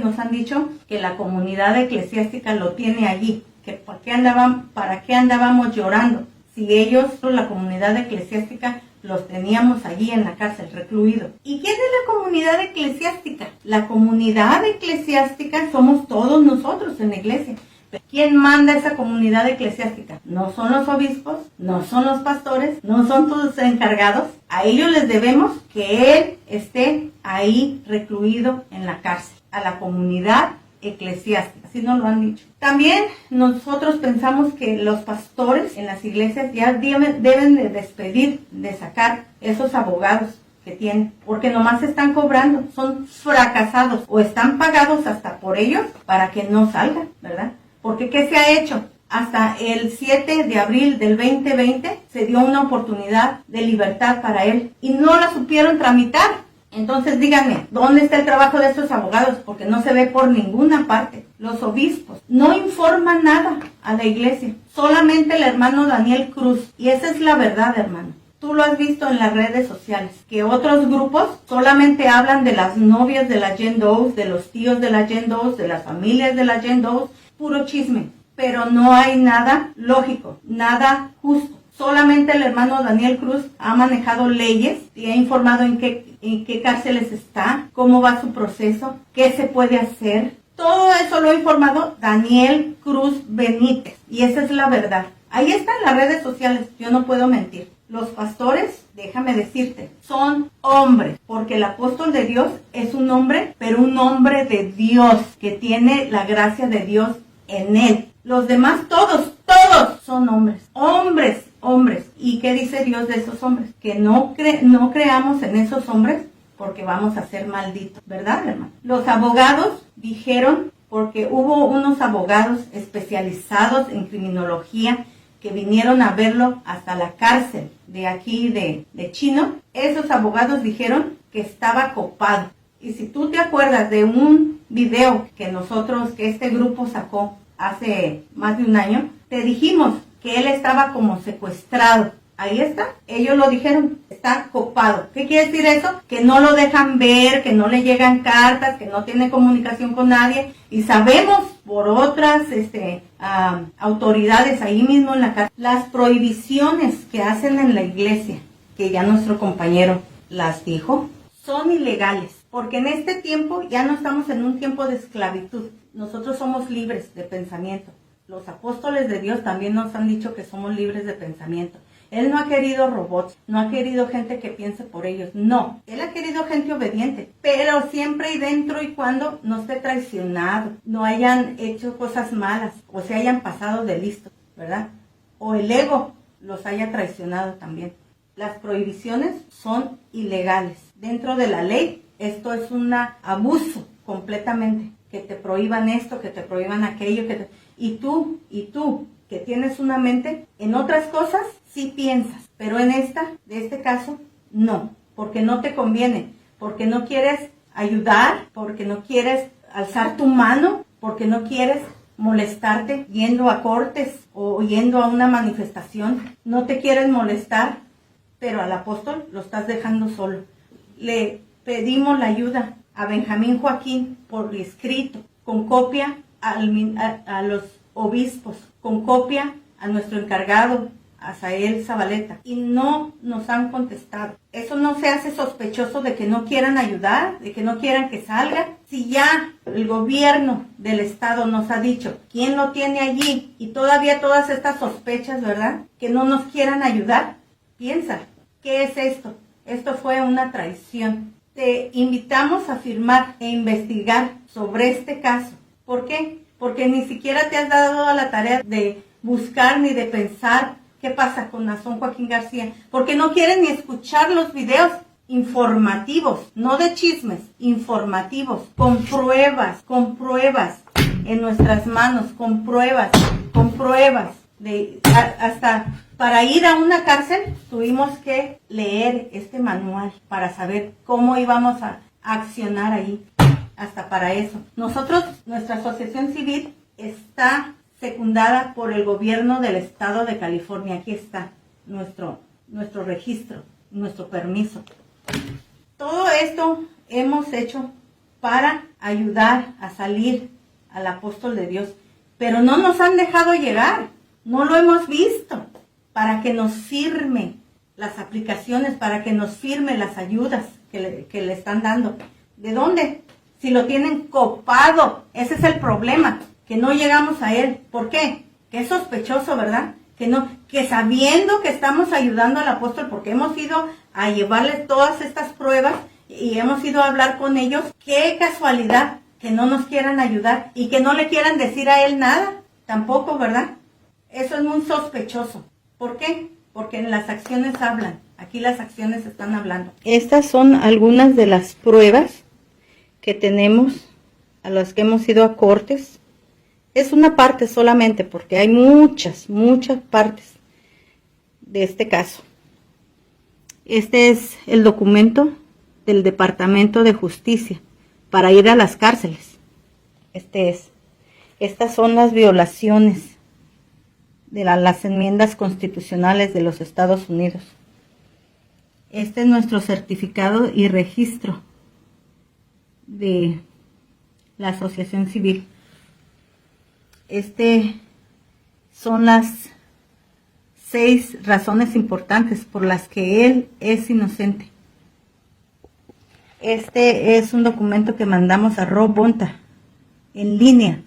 nos han dicho que la comunidad eclesiástica lo tiene allí. Que ¿para qué andábamos llorando? Si ellos, la comunidad eclesiástica, los teníamos allí en la cárcel, recluidos. ¿Y quién es la comunidad eclesiástica? La comunidad eclesiástica somos todos nosotros en la iglesia. ¿Quién manda esa comunidad eclesiástica? No son los obispos, no son los pastores, no son tus encargados. A ellos les debemos que él esté ahí recluido en la cárcel. A la comunidad eclesiástica, así nos lo han dicho. También nosotros pensamos que los pastores en las iglesias ya deben de despedir, de sacar esos abogados que tienen, porque nomás están cobrando, son fracasados o están pagados hasta por ellos para que no salgan, ¿verdad? Porque ¿qué se ha hecho? Hasta el 7 de abril del 2020 se dio una oportunidad de libertad para él y no la supieron tramitar. Entonces díganme, ¿dónde está el trabajo de estos abogados? Porque no se ve por ninguna parte. Los obispos no informan nada a la iglesia, solamente el hermano Daniel Cruz. Y esa es la verdad, hermano. Tú lo has visto en las redes sociales, que otros grupos solamente hablan de las novias de la Jane Doe, de los tíos de la Jane Doe, de las familias de la Jane Doe, puro chisme. Pero no hay nada lógico, nada justo. Solamente el hermano Daniel Cruz ha manejado leyes y ha informado en qué cárceles está, cómo va su proceso, qué se puede hacer. Todo eso lo ha informado Daniel Cruz Benítez. Y esa es la verdad. Ahí está en las redes sociales, yo no puedo mentir. Los pastores, déjame decirte, son hombres, porque el apóstol de Dios es un hombre, pero un hombre de Dios, que tiene la gracia de Dios en él. Los demás, todos son hombres. ¿Y qué dice Dios de esos hombres? Que no creamos en esos hombres porque vamos a ser malditos, ¿verdad, hermano? Los abogados dijeron, porque hubo unos abogados especializados en criminología que vinieron a verlo hasta la cárcel de aquí de Chino. Esos abogados dijeron que estaba copado. Y si tú te acuerdas de un video que este grupo sacó hace más de un año, te dijimos que él estaba como secuestrado. Ahí está, ellos lo dijeron, está copado. ¿Qué quiere decir eso? Que no lo dejan ver, que no le llegan cartas, que no tiene comunicación con nadie. Y sabemos por otras autoridades ahí mismo en la cárcel, las prohibiciones que hacen en la iglesia, que ya nuestro compañero las dijo, son ilegales. Porque en este tiempo ya no estamos en un tiempo de esclavitud. Nosotros somos libres de pensamiento. Los apóstoles de Dios también nos han dicho que somos libres de pensamiento. Él no ha querido robots, no ha querido gente que piense por ellos. No, Él ha querido gente obediente. Pero siempre y dentro y cuando no esté traicionado, no hayan hecho cosas malas o se hayan pasado de listo, ¿verdad? O el ego los haya traicionado también. Las prohibiciones son ilegales. Dentro de la ley, esto es un abuso completamente. Que te prohíban esto, que te prohíban aquello. Y tú, que tienes una mente, en otras cosas sí piensas. Pero en de este caso, no. Porque no te conviene. Porque no quieres ayudar. Porque no quieres alzar tu mano. Porque no quieres molestarte yendo a cortes o yendo a una manifestación. No te quieres molestar. Pero al apóstol lo estás dejando solo. Le pedimos la ayuda a Benjamín Joaquín por escrito, con copia a los obispos, con copia a nuestro encargado, a Sael Zabaleta, y no nos han contestado. Eso no se hace sospechoso de que no quieran ayudar, de que no quieran que salga. Si ya el gobierno del estado nos ha dicho quién lo tiene allí y todavía todas estas sospechas, ¿verdad? Que no nos quieran ayudar. Piensa, ¿qué es esto? Esto fue una traición. Te invitamos a firmar e investigar sobre este caso. ¿Por qué? porque ni siquiera te has dado a la tarea de buscar ni de pensar qué pasa con Nazón Joaquín García, porque no quieren ni escuchar los videos informativos, no de chismes, informativos, con pruebas en nuestras manos, con pruebas, hasta para ir a una cárcel tuvimos que leer este manual para saber cómo íbamos a accionar ahí, hasta para eso. Nosotros, nuestra asociación civil está secundada por el gobierno del estado de California. Aquí está nuestro registro, nuestro permiso. Todo esto hemos hecho para ayudar a salir al apóstol de Dios, pero no nos han dejado llegar, no lo hemos visto, para que nos firme las aplicaciones, para que nos firme las ayudas que le están dando. ¿De dónde? Si lo tienen copado, ese es el problema, que no llegamos a él. ¿Por qué? Que es sospechoso, ¿verdad? Que sabiendo que estamos ayudando al apóstol, porque hemos ido a llevarles todas estas pruebas y hemos ido a hablar con ellos, qué casualidad que no nos quieran ayudar y que no le quieran decir a él nada, tampoco, ¿verdad? Eso es muy sospechoso. ¿Por qué? Porque en las acciones hablan, aquí las acciones están hablando. Estas son algunas de las pruebas que tenemos, a las que hemos ido a cortes. Es una parte solamente, porque hay muchas partes de este caso. Este es el documento del Departamento de Justicia para ir a las cárceles. Estas son las violaciones de las enmiendas constitucionales de los Estados Unidos. Este es nuestro certificado y registro de la Asociación Civil. Son las 6 razones importantes por las que él es inocente. Este es un documento que mandamos a Rob Bonta en línea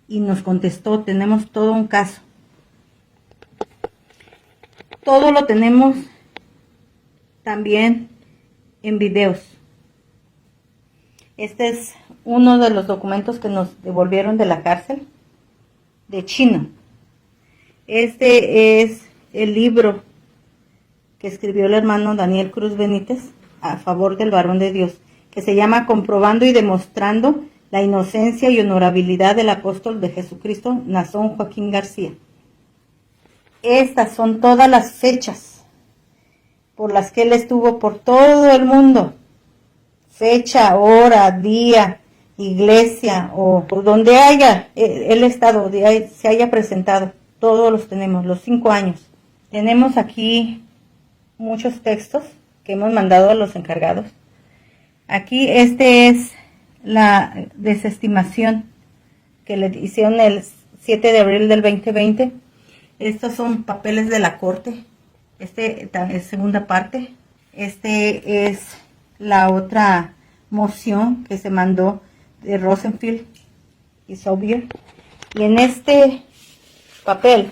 y nos contestó. Tenemos todo un caso. Todo lo tenemos también en videos. Este es uno de los documentos que nos devolvieron de la cárcel de China. Este es el libro que escribió el hermano Daniel Cruz Benítez a favor del varón de Dios, que se llama Comprobando y Demostrando la Inocencia y Honorabilidad del Apóstol de Jesucristo, Nazón Joaquín García. Estas son todas las fechas por las que él estuvo por todo el mundo. Fecha, hora, día, iglesia o por donde haya él estado, se haya presentado. Todos los tenemos, los 5 años. Tenemos aquí muchos textos que hemos mandado a los encargados. Aquí es la desestimación que le hicieron el 7 de abril del 2020. Estos son papeles de la corte. Es segunda parte. Es la otra moción que se mandó de Rosenfield y Saubier. Y en este papel,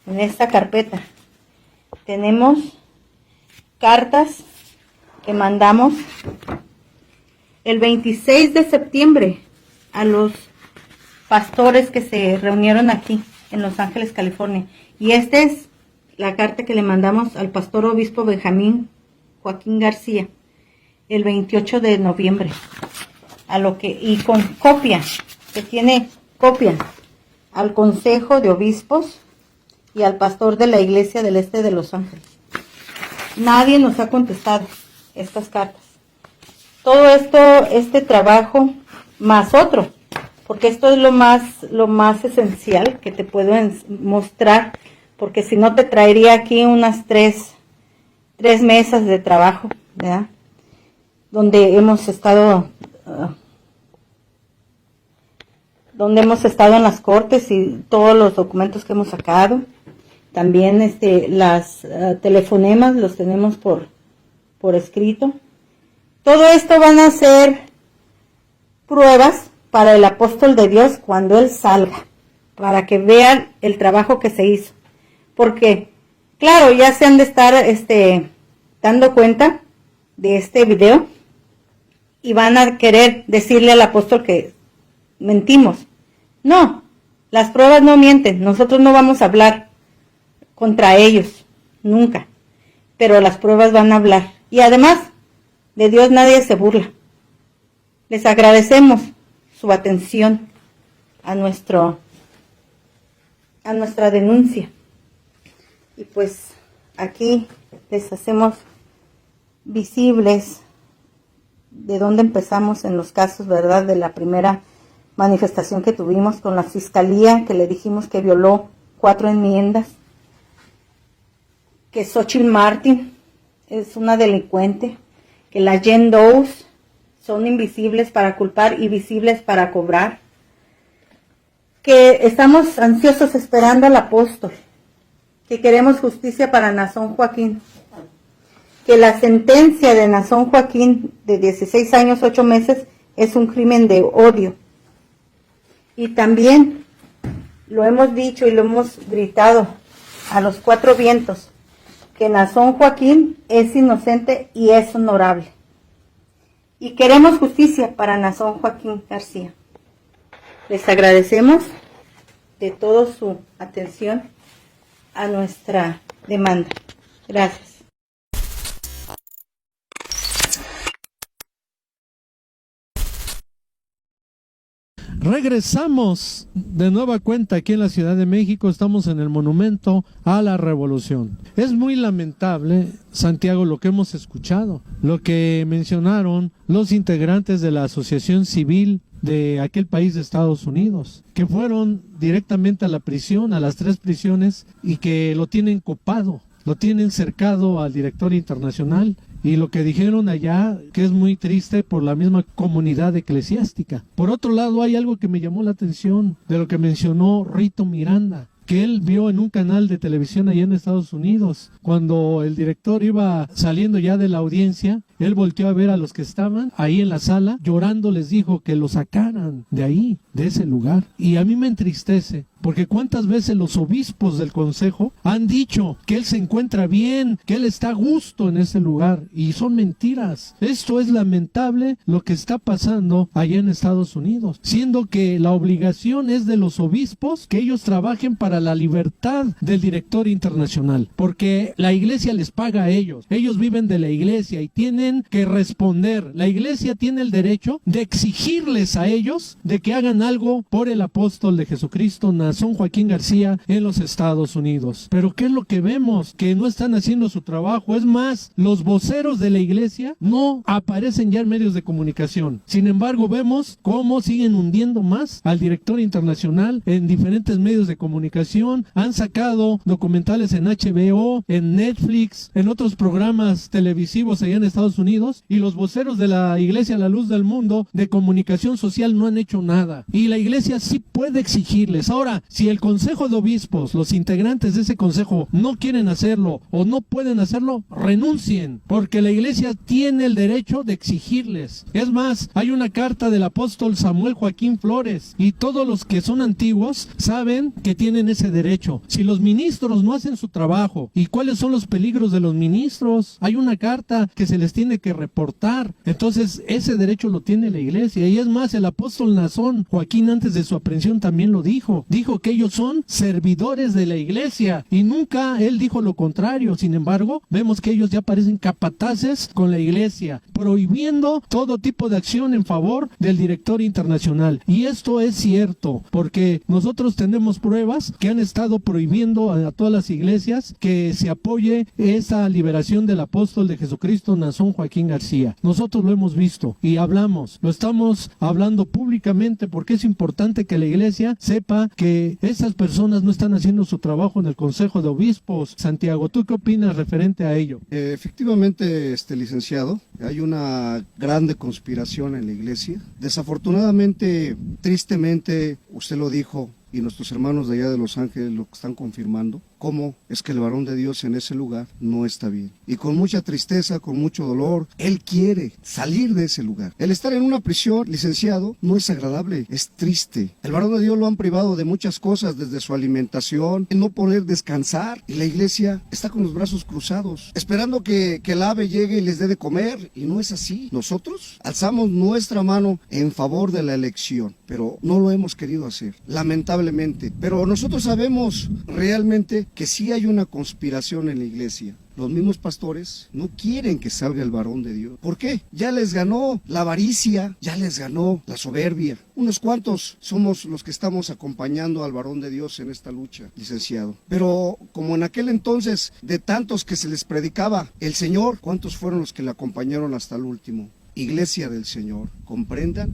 en esta carpeta, tenemos cartas que mandamos el 26 de septiembre a los pastores que se reunieron aquí en Los Ángeles, California. Y esta es la carta que le mandamos al pastor obispo Benjamín Joaquín García el 28 de noviembre. Y con copia, que tiene copia al Consejo de Obispos y al pastor de la Iglesia del Este de Los Ángeles. Nadie nos ha contestado estas cartas. Todo esto, este trabajo, más otro, porque esto es lo más esencial que te puedo mostrar, porque si no te traería aquí unas tres mesas de trabajo, ¿verdad? Donde hemos estado en las cortes y todos los documentos que hemos sacado. También las telefonemas los tenemos por escrito. Todo esto van a ser pruebas para el apóstol de Dios cuando él salga, para que vean el trabajo que se hizo. Porque, claro, ya se han de estar dando cuenta de este video y van a querer decirle al apóstol que mentimos. No, las pruebas no mienten, nosotros no vamos a hablar contra ellos, nunca, pero las pruebas van a hablar. Y además, de Dios nadie se burla. Les agradecemos su atención a nuestra denuncia. Y pues aquí les hacemos visibles de dónde empezamos en los casos, ¿verdad? De la primera manifestación que tuvimos con la fiscalía, que le dijimos que violó 4 enmiendas, que Xochitl Martin es una delincuente, que las Jane Does son invisibles para culpar y visibles para cobrar, que estamos ansiosos esperando al apóstol, que queremos justicia para Nazón Joaquín, que la sentencia de Nazón Joaquín de 16 años, 8 meses es un crimen de odio. Y también lo hemos dicho y lo hemos gritado a los 4 vientos, que Nazón Joaquín es inocente y es honorable. Y queremos justicia para Nazón Joaquín García. Les agradecemos de toda su atención a nuestra demanda. Gracias. Regresamos de nueva cuenta aquí en la Ciudad de México. Estamos en el Monumento a la Revolución. Es muy lamentable, Santiago, lo que hemos escuchado, lo que mencionaron los integrantes de la Asociación Civil de aquel país de Estados Unidos, que fueron directamente a la prisión, a las 3 prisiones, y que lo tienen copado, lo tienen cercado al director internacional. Y lo que dijeron allá, que es muy triste por la misma comunidad eclesiástica. Por otro lado, hay algo que me llamó la atención de lo que mencionó Rito Miranda, que él vio en un canal de televisión allá en Estados Unidos. Cuando el director iba saliendo ya de la audiencia, él volteó a ver a los que estaban ahí en la sala, llorando les dijo que lo sacaran de ahí, de ese lugar. Y a mí me entristece, porque cuántas veces los obispos del consejo han dicho que él se encuentra bien, que él está a gusto en ese lugar, y son mentiras. Esto es lamentable lo que está pasando allá en Estados Unidos, siendo que la obligación es de los obispos que ellos trabajen para la libertad del director internacional, porque la iglesia les paga a ellos viven de la iglesia y tienen que responder. La iglesia tiene el derecho de exigirles a ellos de que hagan algo por el apóstol de Jesucristo, Nazón Joaquín García, en los Estados Unidos. Pero ¿qué es lo que vemos? Que no están haciendo su trabajo. Es más, los voceros de la iglesia no aparecen ya en medios de comunicación. Sin embargo, vemos cómo siguen hundiendo más al director internacional en diferentes medios de comunicación. Han sacado documentales en HBO, en Netflix, en otros programas televisivos allá en Estados Unidos, y los voceros de la iglesia, la luz del mundo, de comunicación social, no han hecho nada. Y la iglesia sí puede exigirles. Ahora, si el consejo de obispos, los integrantes de ese consejo, no quieren hacerlo o no pueden hacerlo, renuncien, porque la iglesia tiene el derecho de exigirles. Es más, hay una carta del apóstol Samuel Joaquín Flores, y todos los que son antiguos saben que tienen ese derecho. Si los ministros no hacen su trabajo, ¿y cuáles son los peligros de los ministros? Hay una carta que se les tiene que reportar. Entonces ese derecho lo tiene la iglesia. Y es más, el apóstol Nazón Joaquín, antes de su aprehensión, también lo dijo que ellos son servidores de la iglesia, y nunca él dijo lo contrario. Sin embargo, vemos que ellos ya parecen capataces con la iglesia, prohibiendo todo tipo de acción en favor del director internacional. Y esto es cierto, porque nosotros tenemos pruebas que han estado prohibiendo a todas las iglesias que se apoye esa liberación del apóstol de Jesucristo, Nazón Joaquín García. Nosotros lo hemos visto y hablamos, lo estamos hablando públicamente, porque es importante que la iglesia sepa que esas personas no están haciendo su trabajo en el Consejo de Obispos. Santiago, ¿tú qué opinas referente a ello? Efectivamente, licenciado, hay una grande conspiración en la iglesia. Desafortunadamente, tristemente, usted lo dijo, y nuestros hermanos de allá de Los Ángeles lo están confirmando, cómo es que el varón de Dios en ese lugar no está bien. Y con mucha tristeza, con mucho dolor, él quiere salir de ese lugar. El estar en una prisión, licenciado, no es agradable, es triste. El varón de Dios lo han privado de muchas cosas, desde su alimentación, el no poder descansar. Y la iglesia está con los brazos cruzados, esperando que el ave llegue y les dé de comer. Y no es así. Nosotros alzamos nuestra mano en favor de la elección, pero no lo hemos querido hacer, lamentablemente. Pero nosotros sabemos realmente que sí hay una conspiración en la iglesia. Los mismos pastores no quieren que salga el varón de Dios. ¿Por qué? Ya les ganó la avaricia, ya les ganó la soberbia. Unos cuantos somos los que estamos acompañando al varón de Dios en esta lucha, licenciado. Pero como en aquel entonces, de tantos que se les predicaba el Señor, ¿cuántos fueron los que le acompañaron hasta el último? Iglesia del Señor, comprendan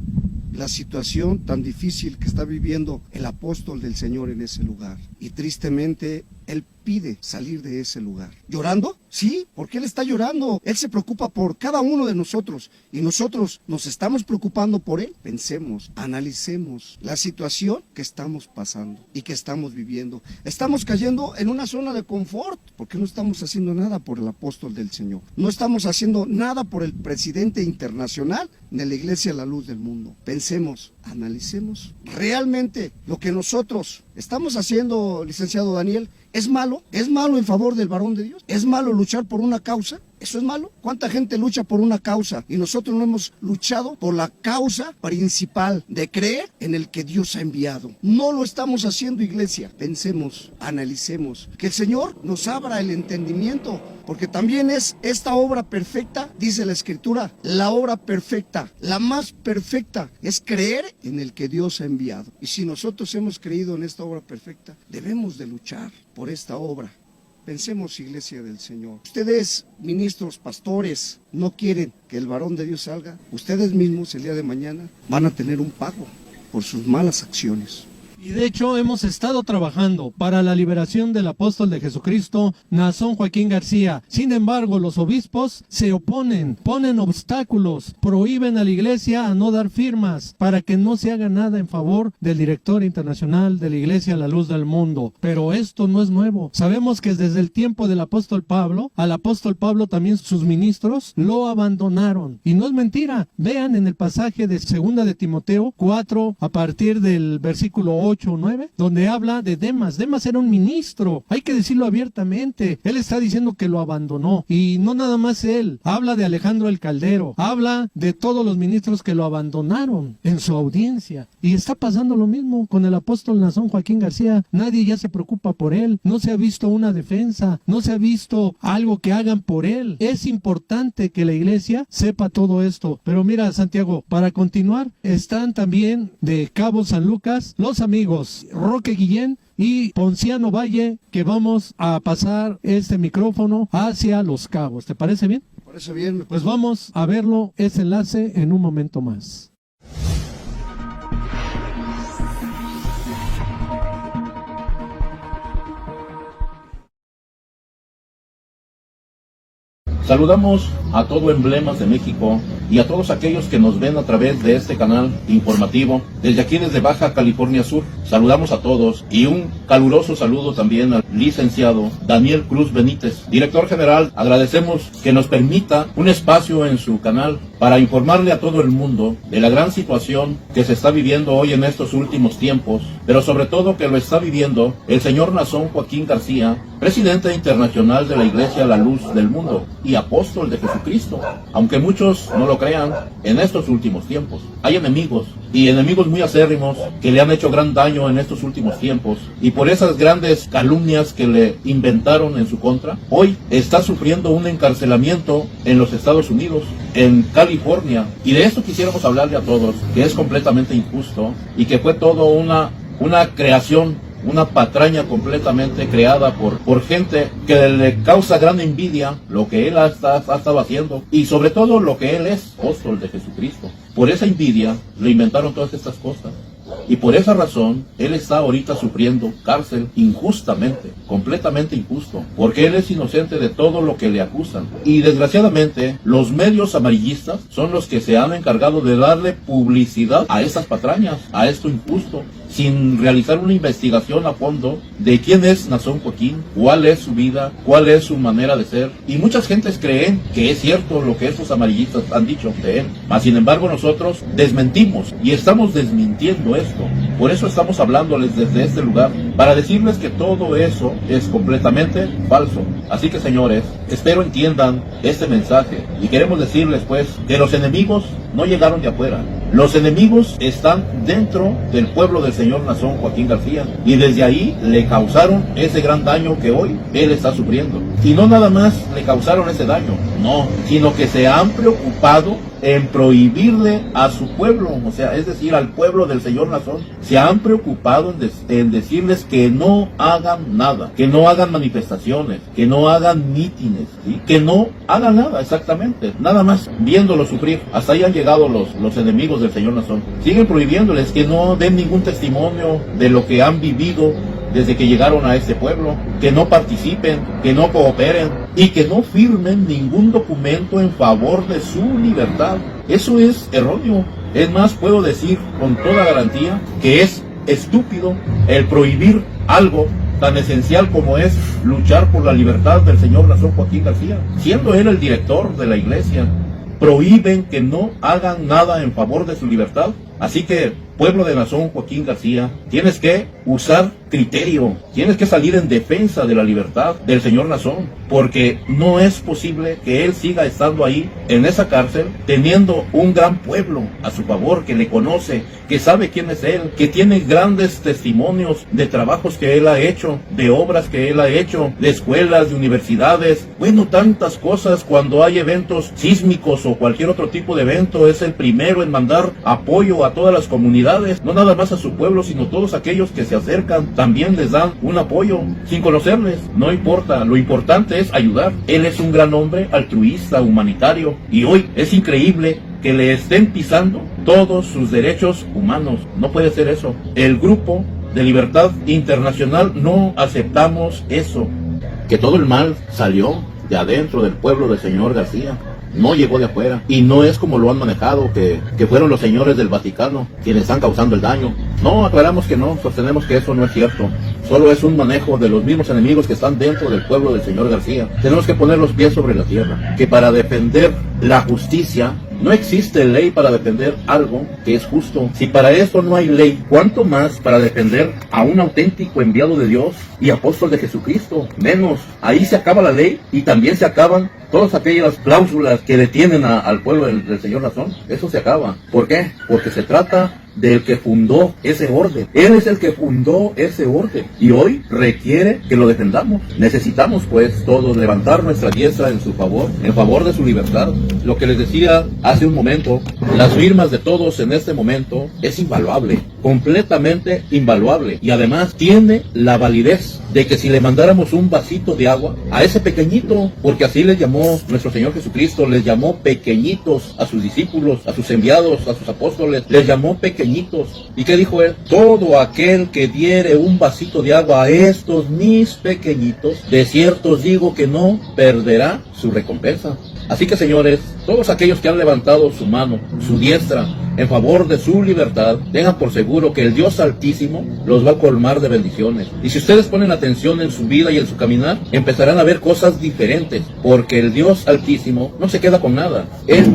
la situación tan difícil que está viviendo el apóstol del Señor en ese lugar. Y tristemente, él pide salir de ese lugar. ¿Llorando? Sí, porque él está llorando. Él se preocupa por cada uno de nosotros y nosotros nos estamos preocupando por él. Pensemos, analicemos la situación que estamos pasando y que estamos viviendo. Estamos cayendo en una zona de confort porque no estamos haciendo nada por el apóstol del Señor. No estamos haciendo nada por el presidente internacional de la Iglesia La Luz del Mundo. Pensemos, analicemos. Realmente lo que nosotros estamos haciendo, licenciado Daniel, ¿es malo? ¿Es malo en favor del varón de Dios? ¿Es malo luchar por una causa? ¿Eso es malo? ¿Cuánta gente lucha por una causa y nosotros no hemos luchado por la causa principal de creer en el que Dios ha enviado? No lo estamos haciendo, iglesia. Pensemos, analicemos, que el Señor nos abra el entendimiento, porque también es esta obra perfecta, dice la Escritura, la obra perfecta, la más perfecta, es creer en el que Dios ha enviado. Y si nosotros hemos creído en esta obra perfecta, debemos de luchar por esta obra. Pensemos, iglesia del Señor. Ustedes, ministros, pastores, no quieren que el varón de Dios salga. Ustedes mismos el día de mañana van a tener un pago por sus malas acciones. Y de hecho hemos estado trabajando para la liberación del apóstol de Jesucristo, Naasón Joaquín García. Sin embargo, los obispos se oponen, ponen obstáculos, prohíben a la iglesia a no dar firmas para que no se haga nada en favor del director internacional de la Iglesia La Luz del Mundo. Pero esto no es nuevo. Sabemos que desde el tiempo del apóstol Pablo, al apóstol Pablo también sus ministros lo abandonaron. Y no es mentira. Vean en el pasaje de 2 de Timoteo 4, a partir del versículo 8 o 9, donde habla de Demas. Demas era un ministro, hay que decirlo abiertamente. Él está diciendo que lo abandonó, y no nada más él, habla de Alejandro el Caldero, habla de todos los ministros que lo abandonaron en su audiencia. Y está pasando lo mismo con el apóstol Naasón Joaquín García. Nadie ya se preocupa por él, no se ha visto una defensa, no se ha visto algo que hagan por él. Es importante que la iglesia sepa todo esto. Pero mira, Santiago, para continuar, están también de Cabo San Lucas los amigos Roque Guillén y Ponciano Valle, que vamos a pasar este micrófono hacia Los Cabos. ¿Te parece bien? Me parece bien. Pues vamos a verlo, ese enlace, en un momento más. Saludamos a todo Emblemas de México y a todos aquellos que nos ven a través de este canal informativo desde aquí, desde Baja California Sur. Saludamos a todos y un caluroso saludo también al licenciado Daniel Cruz Benítez, director general. Agradecemos que nos permita un espacio en su canal para informarle a todo el mundo de la gran situación que se está viviendo hoy en estos últimos tiempos, pero sobre todo que lo está viviendo el señor Naasón Joaquín García, presidente internacional de la Iglesia La Luz del Mundo y apóstol de Jesucristo. Aunque muchos no lo crean, en estos últimos tiempos hay enemigos, y enemigos muy acérrimos que le han hecho gran daño en estos últimos tiempos, y por esas grandes calumnias que le inventaron en su contra, hoy está sufriendo un encarcelamiento en los Estados Unidos, en California. Y de esto quisiéramos hablarle a todos, que es completamente injusto y que fue todo una creación, una patraña completamente creada por gente que le causa gran envidia lo que él ha estado haciendo, y sobre todo lo que él es, apóstol de Jesucristo. Por esa envidia le inventaron todas estas cosas, y por esa razón él está ahorita sufriendo cárcel injustamente, completamente injusto, porque él es inocente de todo lo que le acusan. Y desgraciadamente los medios amarillistas son los que se han encargado de darle publicidad a estas patrañas, a esto injusto. sin realizar una investigación a fondo de quién es Naasón Joaquín, cuál es su vida, cuál es su manera de ser. Y muchas gentes creen que es cierto lo que estos amarillistas han dicho de él, mas sin embargo nosotros desmentimos y estamos desmintiendo esto. Por eso estamos hablándoles desde este lugar, para decirles que todo eso es completamente falso. Así que, señores, espero entiendan este mensaje y queremos decirles pues que los enemigos no llegaron de afuera. Los enemigos están dentro del pueblo del señor Naasón Joaquín García y desde ahí le causaron ese gran daño que hoy él está sufriendo. Y no nada más le causaron ese daño, no, sino que se han preocupado en prohibirle a su pueblo, o sea, es decir, al pueblo del señor Naasón, se han preocupado en decirles que no hagan nada, que no hagan manifestaciones, que no hagan mítines, ¿sí? Que no hagan nada, exactamente, nada más viéndolo sufrir. Hasta ahí han llegado los enemigos del señor Naasón. Siguen prohibiéndoles que no den ningún testimonio de lo que han vivido desde que llegaron a este pueblo, que no participen, que no cooperen y que no firmen ningún documento en favor de su libertad. Eso es erróneo. Es más, puedo decir con toda garantía que es estúpido el prohibir algo tan esencial como es luchar por la libertad del señor Naasón Joaquín García, siendo él el director de la iglesia. Prohíben que no hagan nada en favor de su libertad. Así que, pueblo de Naasón Joaquín García, tienes que usar criterio, tienes que salir en defensa de la libertad del señor Naasón, porque no es posible que él siga estando ahí en esa cárcel, teniendo un gran pueblo a su favor, que le conoce, que sabe quién es él, que tiene grandes testimonios de trabajos que él ha hecho, de obras que él ha hecho, de escuelas, de universidades, bueno, tantas cosas. Cuando hay eventos sísmicos o cualquier otro tipo de evento, es el primero en mandar apoyo a todas las comunidades, no nada más a su pueblo, sino todos aquellos que se acercan, también les dan un apoyo, sin conocerles, no importa, lo importante es ayudar. Él es un gran hombre, altruista, humanitario, y hoy es increíble que le estén pisando todos sus derechos humanos. No puede ser eso. El Grupo de Libertad Internacional no aceptamos eso. Que todo el mal salió de adentro del pueblo del señor García, no llegó de afuera, y no es como lo han manejado, que fueron los señores del Vaticano quienes están causando el daño. No, aclaramos que no, sostenemos que eso no es cierto, solo es un manejo de los mismos enemigos que están dentro del pueblo del señor García. Tenemos que poner los pies sobre la tierra, que para defender la justicia no existe ley para defender algo que es justo. Si para eso no hay ley, ¿cuánto más para defender a un auténtico enviado de Dios y apóstol de Jesucristo? Menos. Ahí se acaba la ley y también se acaban todas aquellas cláusulas que detienen al pueblo del señor Naasón. Eso se acaba. ¿Por qué? Porque se trata del que fundó ese orden. Él es el que fundó ese orden y hoy requiere que lo defendamos. Necesitamos pues todos levantar nuestra diestra en su favor, en favor de su libertad. Lo que les decía hace un momento, las firmas de todos en este momento es invaluable, completamente invaluable, y además tiene la validez de que si le mandáramos un vasito de agua a ese pequeñito, porque así les llamó nuestro Señor Jesucristo, les llamó pequeñitos a sus discípulos, a sus enviados, a sus apóstoles, les llamó pequeñitos. ¿Y qué dijo él? Todo aquel que diere un vasito de agua a estos mis pequeñitos, de cierto os digo que no perderá su recompensa. Así que, señores, todos aquellos que han levantado su mano, su diestra, en favor de su libertad, tengan por seguro que el Dios Altísimo los va a colmar de bendiciones. Y si ustedes ponen atención en su vida y en su caminar, empezarán a ver cosas diferentes, porque el Dios Altísimo no se queda con nada. Él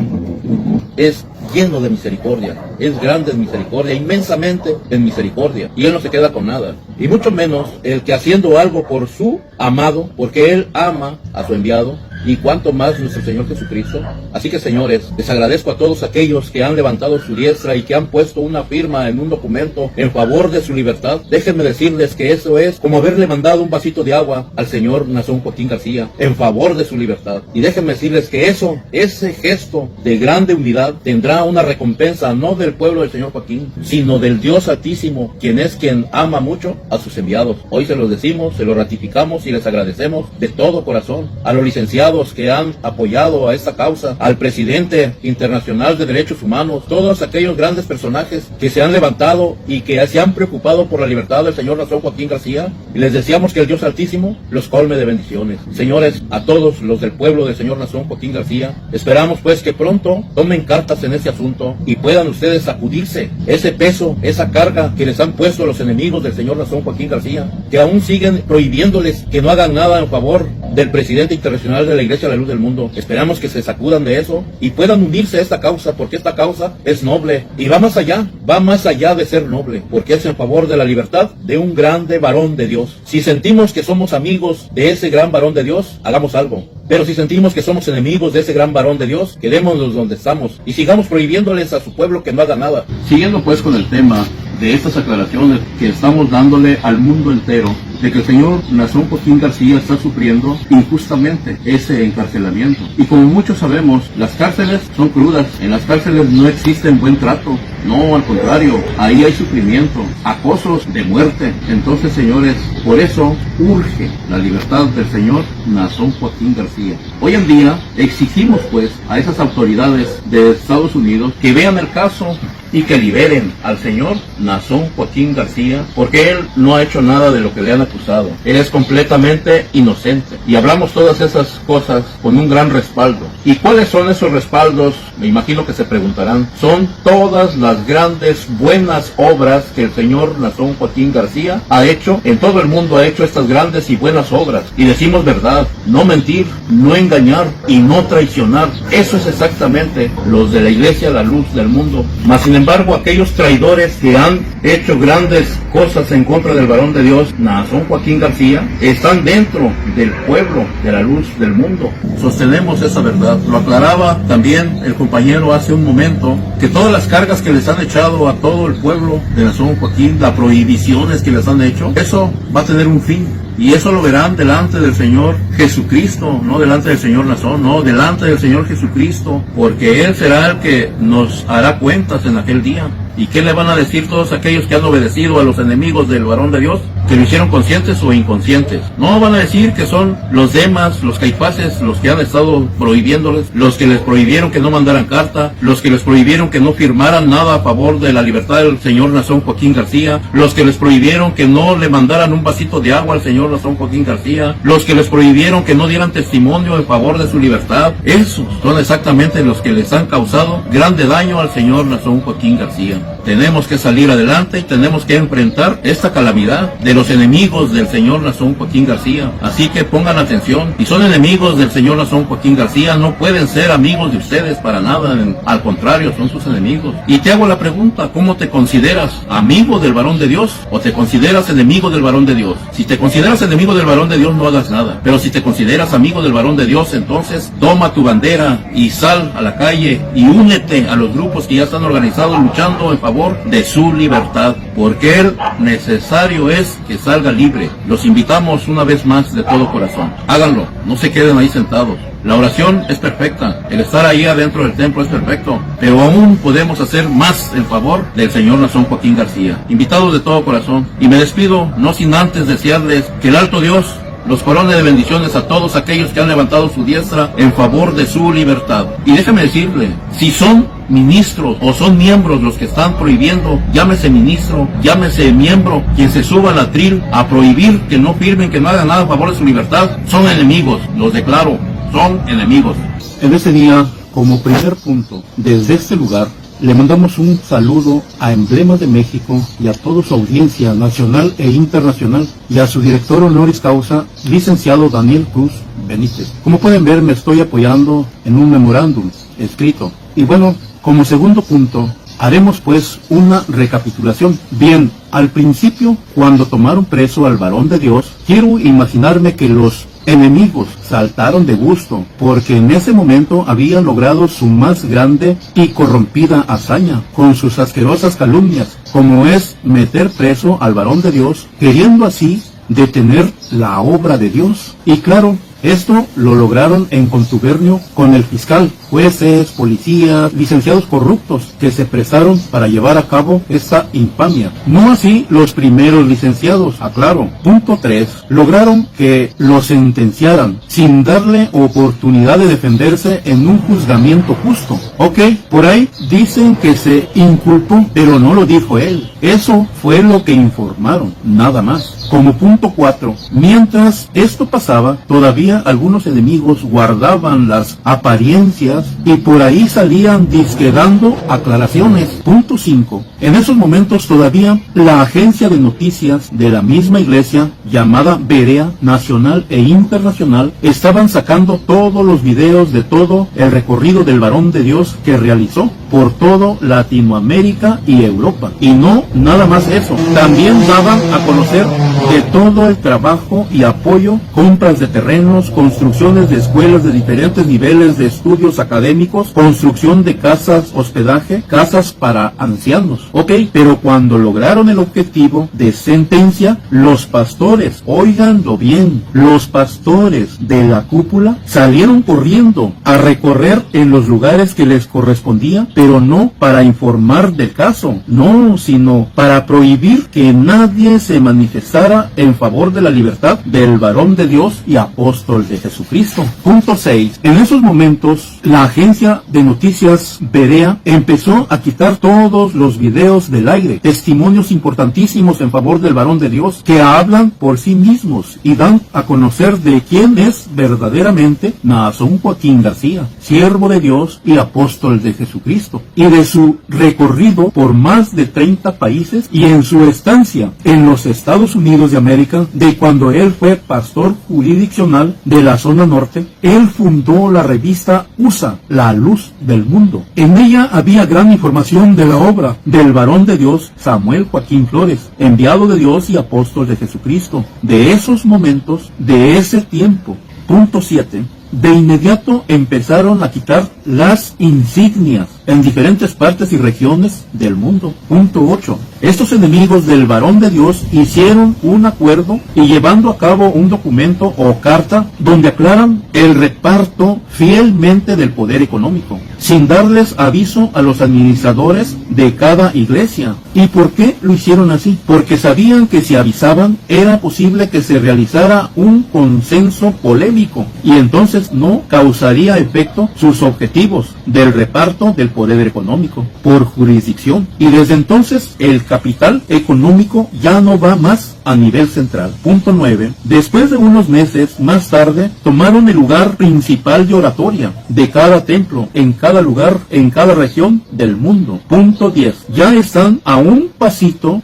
es lleno de misericordia, es grande en misericordia, inmensamente en misericordia, y Él no se queda con nada, y mucho menos el que haciendo algo por su amado, porque Él ama a su enviado, y cuanto más nuestro Señor Jesucristo. Así que, señores, les agradezco a todos aquellos que han levantado su diestra y que han puesto una firma en un documento en favor de su libertad. Déjenme decirles que eso es como haberle mandado un vasito de agua al señor Naasón Joaquín García en favor de su libertad. Y déjenme decirles que ese gesto de grande unidad tendrá una recompensa no del pueblo del señor Joaquín, sino del Dios Altísimo, quien ama mucho a sus enviados. Hoy se los decimos, se lo ratificamos y les agradecemos de todo corazón a los licenciados diputados que han apoyado a esta causa, al presidente internacional de derechos humanos, todos aquellos grandes personajes que se han levantado y que se han preocupado por la libertad del señor Nazón Joaquín García, y les deseamos que el Dios Altísimo los colme de bendiciones. Señores, a todos los del pueblo del señor Nazón Joaquín García, esperamos pues que pronto tomen cartas en ese asunto y puedan ustedes sacudirse ese peso, esa carga que les han puesto los enemigos del señor Nazón Joaquín García, que aún siguen prohibiéndoles que no hagan nada en favor del presidente internacional de la Iglesia de la Luz del Mundo. Esperamos que se sacudan de eso y puedan unirse a esta causa, porque esta causa es noble y va más allá de ser noble, porque es en favor de la libertad de un grande varón de Dios. Si sentimos que somos amigos de ese gran varón de Dios, hagamos algo. Pero si sentimos que somos enemigos de ese gran varón de Dios, quedémonos donde estamos y sigamos prohibiéndoles a su pueblo que no haga nada. Siguiendo pues con el tema de estas aclaraciones que estamos dándole al mundo entero, de que el señor Nazón Joaquín García está sufriendo injustamente ese encarcelamiento. Y como muchos sabemos, las cárceles son crudas, en las cárceles no existe buen trato, no, al contrario, ahí hay sufrimiento, acosos de muerte. Entonces, señores, por eso urge la libertad del señor Nazón Joaquín García. Hoy en día exigimos pues a esas autoridades de Estados Unidos que vean el caso y que liberen al señor Nazón Joaquín García, porque él no ha hecho nada de lo que le han acusado. Él es completamente inocente. Y hablamos todas esas cosas con un gran respaldo. ¿Y cuáles son esos respaldos? Me imagino que se preguntarán. Son todas las grandes buenas obras que el señor Nazón Joaquín García ha hecho. En todo el mundo ha hecho estas grandes y buenas obras. Y decimos verdad, no mentir, no engañar y no traicionar. Eso es exactamente los de la Iglesia, la Luz del Mundo. Mas sin embargo, aquellos traidores que han hecho grandes cosas en contra del varón de Dios, Nazón Joaquín García, están dentro del pueblo de la Luz del Mundo. Sostenemos esa verdad. Lo aclaraba también el compañero hace un momento, que todas las cargas que les han echado a todo el pueblo de Nazón Joaquín, las prohibiciones que les han hecho, eso va a tener un fin. Y eso lo verán delante del Señor Jesucristo, no delante del Señor Nazón, no, delante del Señor Jesucristo, porque Él será el que nos hará cuentas en aquel día. ¿Y qué le van a decir todos aquellos que han obedecido a los enemigos del varón de Dios? Que lo hicieron conscientes o inconscientes. No van a decir que son los demás, los caifaces, los que han estado prohibiéndoles, los que les prohibieron que no mandaran carta, los que les prohibieron que no firmaran nada a favor de la libertad del señor Nazón Joaquín García, los que les prohibieron que no le mandaran un vasito de agua al señor Nazón Joaquín García, los que les prohibieron que no dieran testimonio en favor de su libertad. Esos son exactamente los que les han causado grande daño al señor Nazón Joaquín García. Tenemos que salir adelante y tenemos que enfrentar esta calamidad de los enemigos del señor Nazón Joaquín García. Así que pongan atención. Si son enemigos del señor Nazón Joaquín García, no pueden ser amigos de ustedes para nada. Al contrario, son sus enemigos. Y te hago la pregunta, ¿cómo te consideras? ¿Amigo del varón de Dios o te consideras enemigo del varón de Dios? Si te consideras enemigo del varón de Dios, no hagas nada. Pero si te consideras amigo del varón de Dios, entonces toma tu bandera y sal a la calle y únete a los grupos que ya están organizados luchando en favor de su libertad, porque él necesario es que salga libre. Los invitamos una vez más de todo corazón. Háganlo, no se queden ahí sentados. La oración es perfecta, el estar ahí adentro del templo es perfecto, pero aún podemos hacer más en favor del señor Nazón Joaquín García. Invitados de todo corazón, y me despido no sin antes desearles que el alto Dios los corone de bendiciones a todos aquellos que han levantado su diestra en favor de su libertad. Y déjame decirle, si son ministros o son miembros los que están prohibiendo, llámese ministro, llámese miembro, quien se suba al atril a prohibir que no firmen, que no hagan nada a favor de su libertad, son enemigos, los declaro, son enemigos. En ese día, como primer punto, desde este lugar, le mandamos un saludo a Emblemas de México y a toda su audiencia nacional e internacional y a su director honoris causa, licenciado Daniel Cruz Benítez. Como pueden ver, me estoy apoyando en un memorándum escrito. Y bueno, como segundo punto, haremos pues una recapitulación. Bien, al principio, cuando tomaron preso al varón de Dios, quiero imaginarme que los enemigos saltaron de gusto, porque en ese momento habían logrado su más grande y corrompida hazaña, con sus asquerosas calumnias, como es meter preso al varón de Dios, queriendo así detener la obra de Dios. Y claro, Esto lo lograron en contubernio con el fiscal, jueces, policías, licenciados corruptos que se prestaron para llevar a cabo esta infamia. No así los primeros licenciados, aclaro. Punto 3. Lograron que lo sentenciaran sin darle oportunidad de defenderse en un juzgamiento justo. Ok, por ahí dicen que se inculpó, pero no lo dijo él. Eso fue lo que informaron, nada más. Como punto 4, mientras esto pasaba, todavía algunos enemigos guardaban las apariencias y por ahí salían disque dando aclaraciones. Punto 5, en esos momentos todavía la agencia de noticias de la misma iglesia, llamada Berea, nacional e internacional, estaban sacando todos los videos de todo el recorrido del varón de Dios que realizó por todo Latinoamérica y Europa. Y no nada más eso, también daban a conocer de todo el trabajo y apoyo, compras de terrenos, construcciones de escuelas de diferentes niveles de estudios académicos, construcción de casas, hospedaje, casas para ancianos. Ok, pero cuando lograron el objetivo de sentencia, los pastores, óiganlo bien, los pastores de la cúpula salieron corriendo a recorrer en los lugares que les correspondía, pero no para informar del caso, no, sino para prohibir que nadie se manifestara en favor de la libertad del varón de Dios y apóstol de Jesucristo. Punto 6. En esos momentos, la agencia de noticias Berea empezó a quitar todos los videos del aire, testimonios importantísimos en favor del varón de Dios que hablan por sí mismos y dan a conocer de quién es verdaderamente Naasón Joaquín García, siervo de Dios y apóstol de Jesucristo, y de su recorrido por más de 30 países y en su estancia en los Estados Unidos de América, de cuando él fue pastor jurisdiccional de la zona norte. Él fundó la revista USA, La Luz del Mundo. En ella había gran información de la obra del varón de Dios Samuel Joaquín Flores, enviado de Dios y apóstol de Jesucristo, de esos momentos, de ese tiempo. Punto 7. De inmediato empezaron a quitar las insignias en diferentes partes y regiones del mundo. Punto 8. Estos enemigos del varón de Dios hicieron un acuerdo y llevando a cabo un documento o carta donde aclaran el reparto fielmente del poder económico, sin darles aviso a los administradores de cada iglesia. ¿Y por qué lo hicieron así? Porque sabían que si avisaban era posible que se realizara un consenso polémico y entonces no causaría efecto sus objetivos del reparto del poder económico por jurisdicción. Y desde entonces el capital económico ya no va más a nivel central. Punto 9. Después de unos meses más tarde, tomaron el lugar principal de oratoria de cada templo, en cada lugar, en cada región del mundo. Punto 10. Ya están a un pasito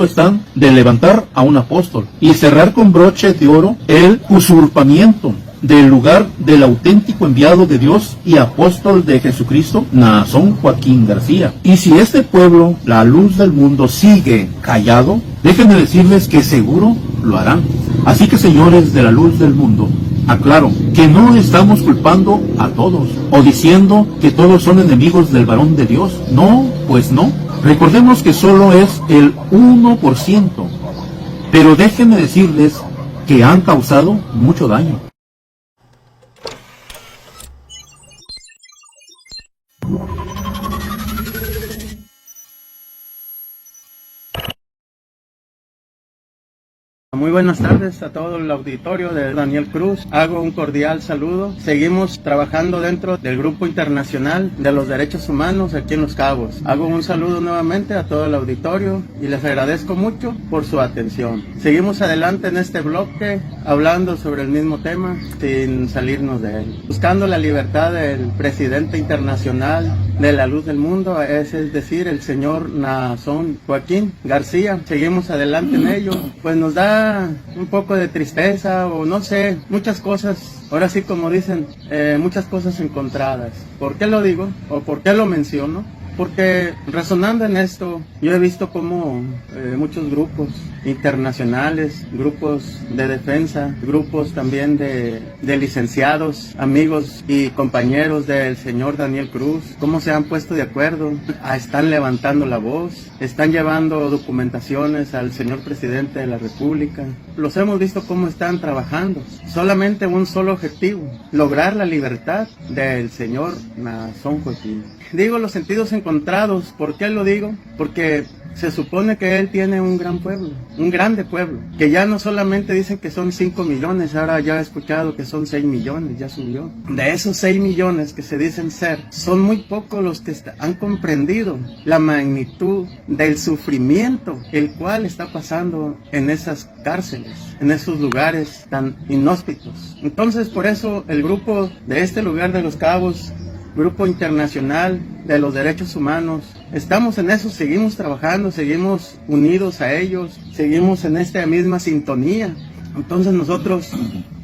están de levantar a un apóstol y cerrar con broche de oro el usurpamiento del lugar del auténtico enviado de Dios y apóstol de Jesucristo, Naasón Joaquín García. Y si este pueblo, la luz del mundo, sigue callado, déjenme decirles que seguro lo harán. Así que, señores de la luz del mundo, aclaro que no estamos culpando a todos o diciendo que todos son enemigos del varón de Dios. No, pues no. Recordemos que solo es el 1%. Pero déjenme decirles que han causado mucho daño. Muy buenas tardes a todo el auditorio de Daniel Cruz. Hago un cordial saludo. Seguimos trabajando dentro del Grupo Internacional de los Derechos Humanos aquí en Los Cabos. Hago un saludo nuevamente a todo el auditorio y les agradezco mucho por su atención. Seguimos adelante en este bloque hablando sobre el mismo tema sin salirnos de él. Buscando la libertad del presidente internacional de la luz del mundo, es decir, el señor Naasón Joaquín García. Seguimos adelante en ello. Pues nos da un poco de tristeza o no sé, muchas cosas, ahora sí como dicen, muchas cosas encontradas. ¿Por qué lo digo o por qué lo menciono? Porque razonando en esto, yo he visto como muchos grupos internacionales, grupos de defensa, grupos también de licenciados, amigos y compañeros del señor Daniel Cruz, cómo se han puesto de acuerdo, están levantando la voz, están llevando documentaciones al señor presidente de la República. Los hemos visto cómo están trabajando. Solamente un solo objetivo, lograr la libertad del señor Nazón Joaquín. Digo los sentidos encontrados. ¿Por qué lo digo? Porque se supone que él tiene un gran pueblo, un grande pueblo, que ya no solamente dicen que son 5 millones, ahora ya he escuchado que son 6 millones, ya subió. De esos 6 millones que se dicen ser, son muy pocos los que han comprendido la magnitud del sufrimiento el cual está pasando en esas cárceles, en esos lugares tan inhóspitos. Entonces, por eso el grupo de este lugar de Los Cabos, Grupo Internacional de los Derechos Humanos, estamos en eso, seguimos trabajando, seguimos unidos a ellos, seguimos en esta misma sintonía. Entonces nosotros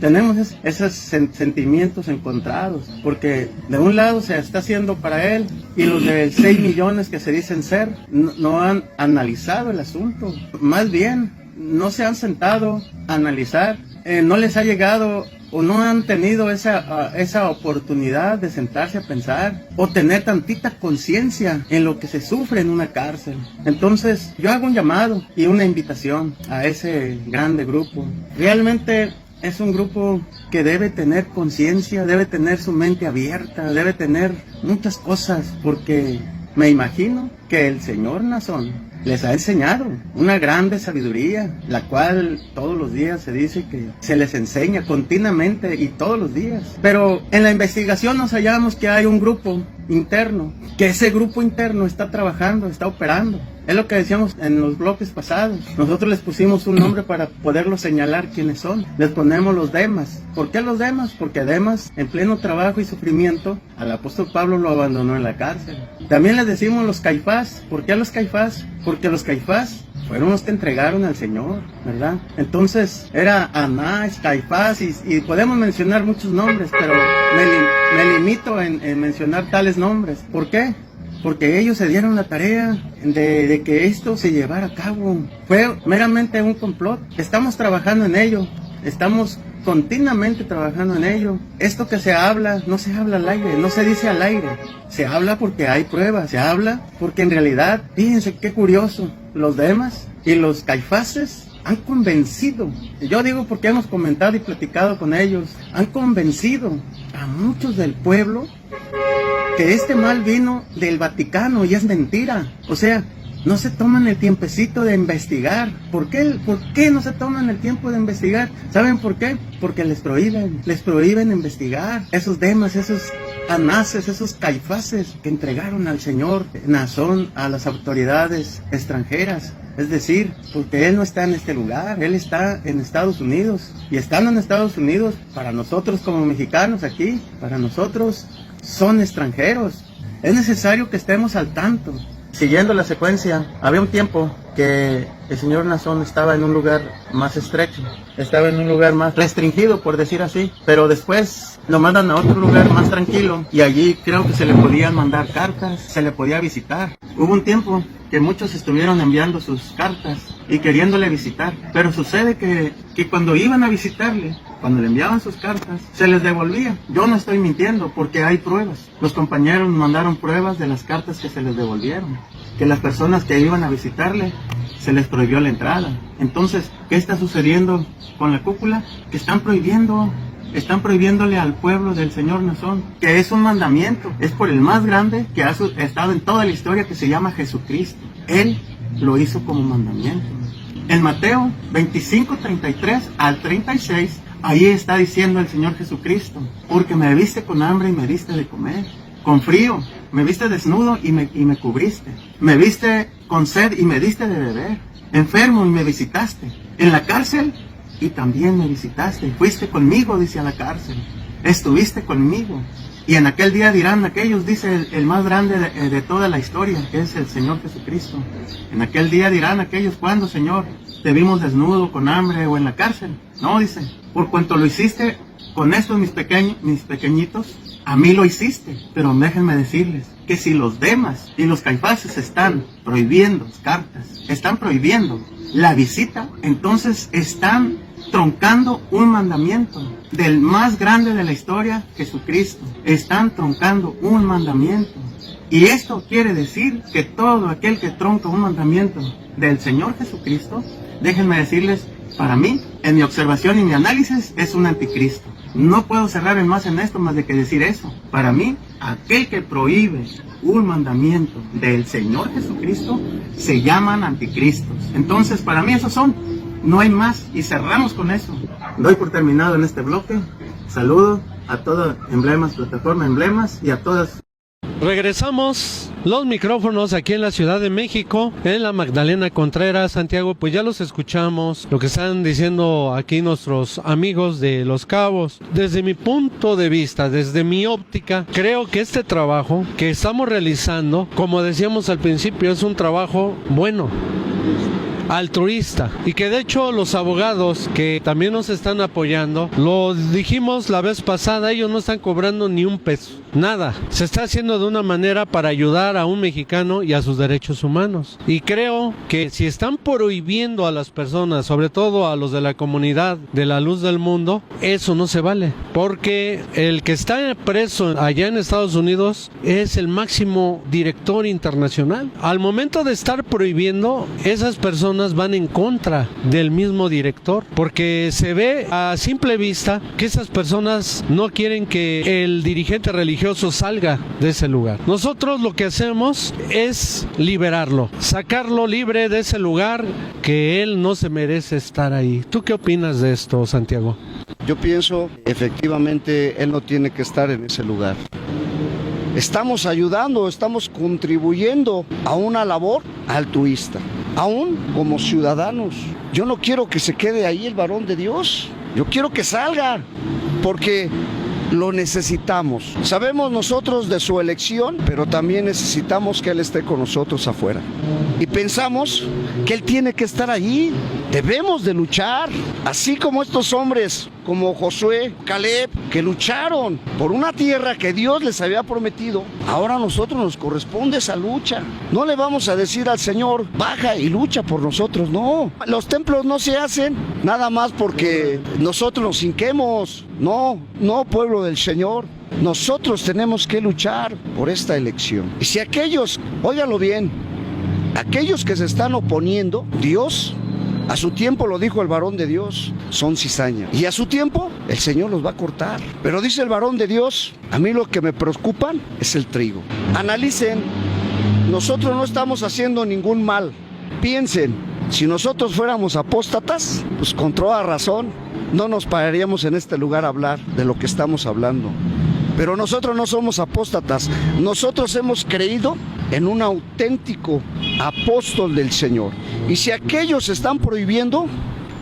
tenemos esos sentimientos encontrados, porque de un lado se está haciendo para él y los de 6 millones que se dicen ser no han analizado el asunto, más bien no se han sentado a analizar, no les ha llegado o no han tenido esa oportunidad de sentarse a pensar o tener tantita conciencia en lo que se sufre en una cárcel. Entonces yo hago un llamado y una invitación a ese grande grupo. Realmente es un grupo que debe tener conciencia, debe tener su mente abierta, debe tener muchas cosas, porque me imagino que el señor Nazón les ha enseñado una grande sabiduría, la cual todos los días se dice que se les enseña continuamente y todos los días. Pero en la investigación nos hallamos que hay un grupo interno, que ese grupo interno está trabajando, está operando. Es lo que decíamos en los bloques pasados. Nosotros les pusimos un nombre para poderlos señalar quiénes son. Les ponemos los Demas. ¿Por qué los Demas? Porque Demas, en pleno trabajo y sufrimiento, al apóstol Pablo lo abandonó en la cárcel. También les decimos los Caifás. ¿Por qué los Caifás? Porque los Caifás fueron los que entregaron al Señor, ¿verdad? Entonces era Anás, Caifás y podemos mencionar muchos nombres, pero me limito en mencionar tales nombres. ¿Por qué? Porque ellos se dieron la tarea de que esto se llevara a cabo. Fue meramente un complot. Estamos trabajando en ello. Estamos continuamente trabajando en ello. Esto que se habla, no se habla al aire, no se dice al aire. Se habla porque hay pruebas, se habla porque en realidad, fíjense qué curioso, los Demas y los Caifases han convencido, yo digo porque hemos comentado y platicado con ellos, han convencido a muchos del pueblo que este mal vino del Vaticano y es mentira. O sea, no se toman el tiempecito de investigar. ¿Por qué no se toman el tiempo de investigar? ¿Saben por qué? Porque les prohíben investigar. Esos Demas, esos Anases, esos Caifases que entregaron al señor Nazón a las autoridades extranjeras. Es decir, porque él no está en este lugar, él está en Estados Unidos. Y estando en Estados Unidos, para nosotros como mexicanos aquí, para nosotros son extranjeros. Es necesario que estemos al tanto. Siguiendo la secuencia, había un tiempo que el señor Nazón estaba en un lugar más estrecho, estaba en un lugar más restringido, por decir así, pero después lo mandan a otro lugar más tranquilo y allí creo que se le podían mandar cartas, se le podía visitar. Hubo un tiempo que muchos estuvieron enviando sus cartas y queriéndole visitar, pero sucede que cuando iban a visitarle, cuando le enviaban sus cartas, se les devolvía. Yo no estoy mintiendo porque hay pruebas. Los compañeros mandaron pruebas de las cartas que se les devolvieron, que las personas que iban a visitarle se les prohibió la entrada. Entonces, ¿qué está sucediendo con la cúpula? Que están prohibiéndole al pueblo del señor Nazón, que es un mandamiento, es por el más grande que ha estado en toda la historia, que se llama Jesucristo. Él lo hizo como mandamiento. En Mateo 25, 33 al 36, ahí está diciendo el Señor Jesucristo: porque me viste con hambre y me diste de comer, con frío, me viste desnudo y me cubriste, me viste con sed y me diste de beber, enfermo y me visitaste, en la cárcel y también me visitaste, fuiste conmigo, dice, a la cárcel, estuviste conmigo. Y en aquel día dirán aquellos, dice el más grande de toda la historia, que es el Señor Jesucristo. En aquel día dirán aquellos: ¿cuándo, Señor, te vimos desnudo, con hambre o en la cárcel? No, dice, por cuanto lo hiciste con estos mis pequeñitos, a mí lo hiciste, pero déjenme decirles que si los Demas y los Caifases están prohibiendo cartas, están prohibiendo la visita, entonces están troncando un mandamiento del más grande de la historia, Jesucristo. Están troncando un mandamiento. Y esto quiere decir que todo aquel que tronca un mandamiento del Señor Jesucristo, déjenme decirles, para mí, en mi observación y mi análisis, es un anticristo. No puedo cerrar en más en esto más de que decir eso. Para mí, aquel que prohíbe un mandamiento del Señor Jesucristo se llaman anticristos. Entonces, para mí esos son. No hay más y cerramos con eso. Doy por terminado en este bloque. Saludo a todas Emblemas, plataforma Emblemas y a todas. Regresamos los micrófonos aquí en la Ciudad de México, en la Magdalena Contreras. Santiago, pues ya los escuchamos, lo que están diciendo aquí nuestros amigos de Los Cabos. Desde mi punto de vista, desde mi óptica, creo que este trabajo que estamos realizando, como decíamos al principio, es un trabajo bueno, altruista, y que de hecho los abogados que también nos están apoyando, lo dijimos la vez pasada, ellos no están cobrando ni un peso, nada, se está haciendo de una manera para ayudar a un mexicano y a sus derechos humanos. Y creo que si están prohibiendo a las personas, sobre todo a los de la comunidad de la Luz del Mundo, eso no se vale, porque el que está preso allá en Estados Unidos es el máximo director internacional. Al momento de estar prohibiendo, esas personas van en contra del mismo director, porque se ve a simple vista que esas personas no quieren que el dirigente religioso salga de ese lugar. Nosotros lo que hacemos es liberarlo, sacarlo libre de ese lugar, que él no se merece estar ahí. ¿Tú qué opinas de esto, Santiago? Yo pienso, efectivamente, él no tiene que estar en ese lugar. Estamos ayudando, estamos contribuyendo a una labor altruista, aún como ciudadanos. Yo no quiero que se quede ahí el varón de Dios, yo quiero que salga, porque lo necesitamos. Sabemos nosotros de su elección, pero también necesitamos que Él esté con nosotros afuera. Y pensamos que Él tiene que estar allí. Debemos de luchar, así como estos hombres, como Josué, Caleb, que lucharon por una tierra que Dios les había prometido. Ahora a nosotros nos corresponde esa lucha. No le vamos a decir al Señor, baja y lucha por nosotros, no. Los templos no se hacen nada más porque nosotros nos hinquemos. No, pueblo del Señor. Nosotros tenemos que luchar por esta elección. Y si aquellos, óigalo bien, aquellos que se están oponiendo, Dios, a su tiempo, lo dijo el varón de Dios, son cizaña. Y a su tiempo, el Señor los va a cortar. Pero dice el varón de Dios, a mí lo que me preocupan es el trigo. Analicen, nosotros no estamos haciendo ningún mal. Piensen, si nosotros fuéramos apóstatas, pues con toda razón, no nos pararíamos en este lugar a hablar de lo que estamos hablando. Pero nosotros no somos apóstatas, nosotros hemos creído en un auténtico apóstol del Señor. Y si aquellos están prohibiendo,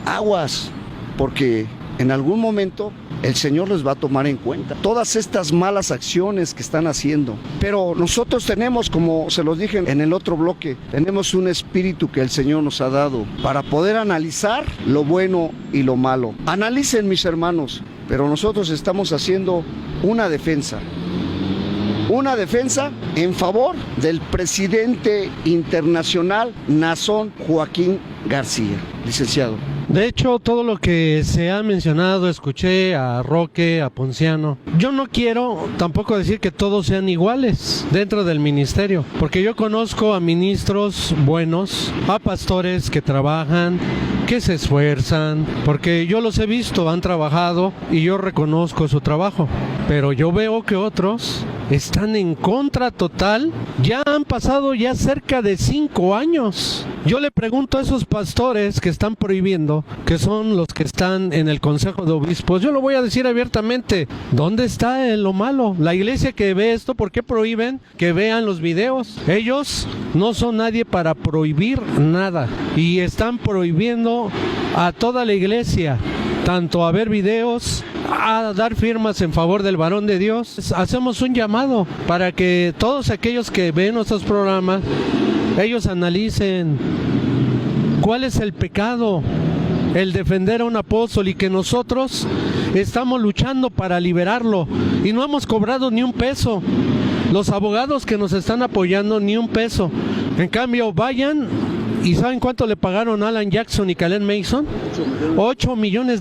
aguas, porque en algún momento el Señor les va a tomar en cuenta todas estas malas acciones que están haciendo. Pero nosotros tenemos, como se los dije en el otro bloque, tenemos un espíritu que el Señor nos ha dado para poder analizar lo bueno y lo malo. Analicen, mis hermanos, pero nosotros estamos haciendo una defensa en favor del presidente internacional Naasón Joaquín García, licenciado. De hecho, todo lo que se ha mencionado, escuché a Roque, a Ponciano. Yo no quiero tampoco decir que todos sean iguales dentro del ministerio, porque yo conozco a ministros buenos, a pastores que trabajan, que se esfuerzan, porque yo los he visto, han trabajado y yo reconozco su trabajo. Pero yo veo que otros están en contra total. Ya han pasado ya cerca de 5 años. Yo le pregunto a esos pastores que están prohibiendo, que son los que están en el Consejo de Obispos, yo lo voy a decir abiertamente, ¿dónde está lo malo? La iglesia que ve esto, ¿por qué prohíben que vean los videos? Ellos no son nadie para prohibir nada y están prohibiendo a toda la iglesia, tanto a ver videos, a dar firmas en favor del varón de Dios. Hacemos un llamado para que todos aquellos que ven nuestros programas, ellos analicen cuál es el pecado el defender a un apóstol y que nosotros estamos luchando para liberarlo y no hemos cobrado ni un peso. Los abogados que nos están apoyando, ni un peso. En cambio, vayan y ¿saben cuánto le pagaron Alan Jackson y Kalen Mason? $8 millones.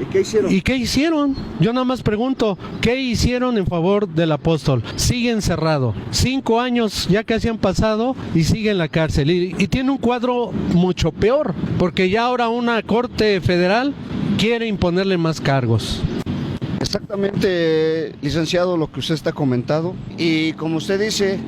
¿Y qué hicieron? ¿Y qué hicieron? Yo nada más pregunto, ¿qué hicieron en favor del apóstol? Sigue encerrado. 5 años ya casi han pasado y sigue en la cárcel. Y tiene un cuadro mucho peor, porque ya ahora una corte federal quiere imponerle más cargos. Exactamente, licenciado, lo que usted está comentando. Y como usted dice,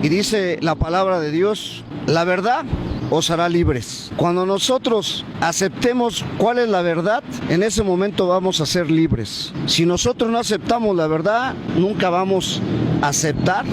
y dice la palabra de Dios, la verdad os hará libres. Cuando nosotros aceptemos cuál es la verdad, en ese momento vamos a ser libres. Si nosotros no aceptamos la verdad, nunca vamos a aceptar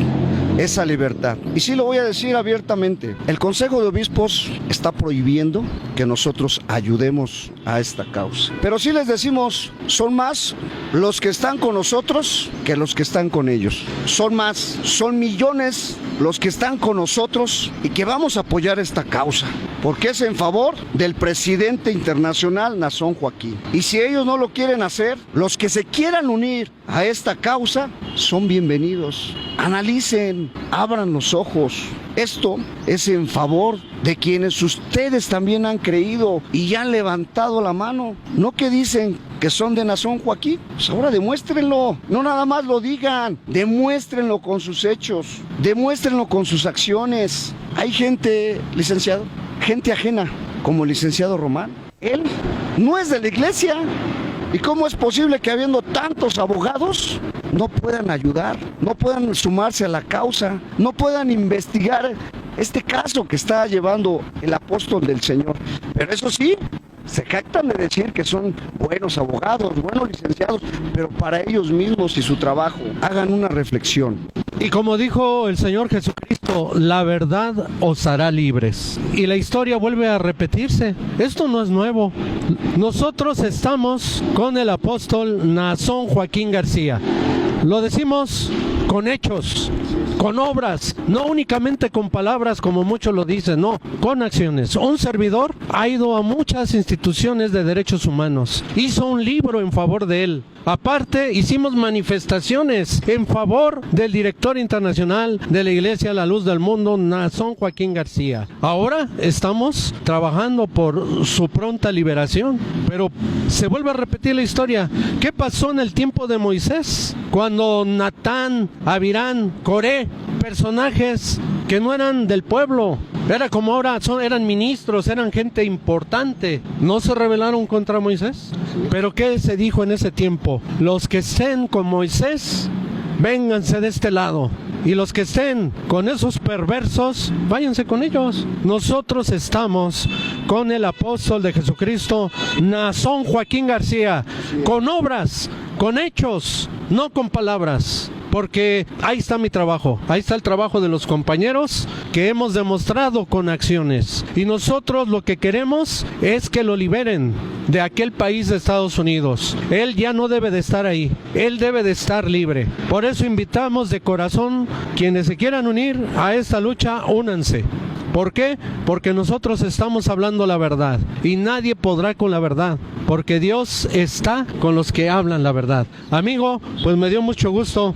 esa libertad. Y sí lo voy a decir abiertamente, el Consejo de Obispos está prohibiendo que nosotros ayudemos a esta causa. Pero sí les decimos, son más los que están con nosotros que los que están con ellos. Son más, son millones los que están con nosotros y que vamos a apoyar esta causa, porque es en favor del presidente internacional Naasón Joaquín. Y si ellos no lo quieren hacer, los que se quieran unir a esta causa son bienvenidos. Analicen, abran los ojos. Esto es en favor de quienes ustedes también han creído y ya han levantado la mano. No que dicen que son de Naasón Joaquín, pues ahora demuéstrenlo. No nada más lo digan, demuéstrenlo con sus hechos, demuéstrenlo con sus acciones. Hay gente, licenciado, gente ajena, como el licenciado Román. Él no es de la iglesia. ¿Y cómo es posible que habiendo tantos abogados no puedan ayudar, no puedan sumarse a la causa, no puedan investigar este caso que está llevando el apóstol del Señor? Pero eso sí, se jactan de decir que son buenos abogados, buenos licenciados, pero para ellos mismos y su trabajo, hagan una reflexión. Y como dijo el Señor Jesucristo, la verdad os hará libres. Y la historia vuelve a repetirse. Esto no es nuevo. Nosotros estamos con el apóstol Naasón Joaquín García. Lo decimos con hechos, con obras, no únicamente con palabras como muchos lo dicen, no, con acciones. Un servidor ha ido a muchas instituciones de derechos humanos, hizo un libro en favor de él. Aparte, hicimos manifestaciones en favor del director internacional de la Iglesia La Luz del Mundo, Naasón Joaquín García. Ahora estamos trabajando por su pronta liberación, pero se vuelve a repetir la historia. ¿Qué pasó en el tiempo de Moisés? Cuando Natán, Abirán, Coré, personajes que no eran del pueblo, era como ahora eran ministros, eran gente importante, ¿no se rebelaron contra Moisés? ¿Pero qué se dijo en ese tiempo? Los que estén con Moisés, vénganse de este lado. Y los que estén con esos perversos, váyanse con ellos. Nosotros estamos con el apóstol de Jesucristo, Naasón Joaquín García, con obras, con hechos, no con palabras. Porque ahí está mi trabajo, ahí está el trabajo de los compañeros que hemos demostrado con acciones. Y nosotros lo que queremos es que lo liberen de aquel país de Estados Unidos. Él ya no debe de estar ahí, él debe de estar libre. Por eso invitamos de corazón, quienes se quieran unir a esta lucha, únanse. ¿Por qué? Porque nosotros estamos hablando la verdad y nadie podrá con la verdad, porque Dios está con los que hablan la verdad. Amigo, pues me dio mucho gusto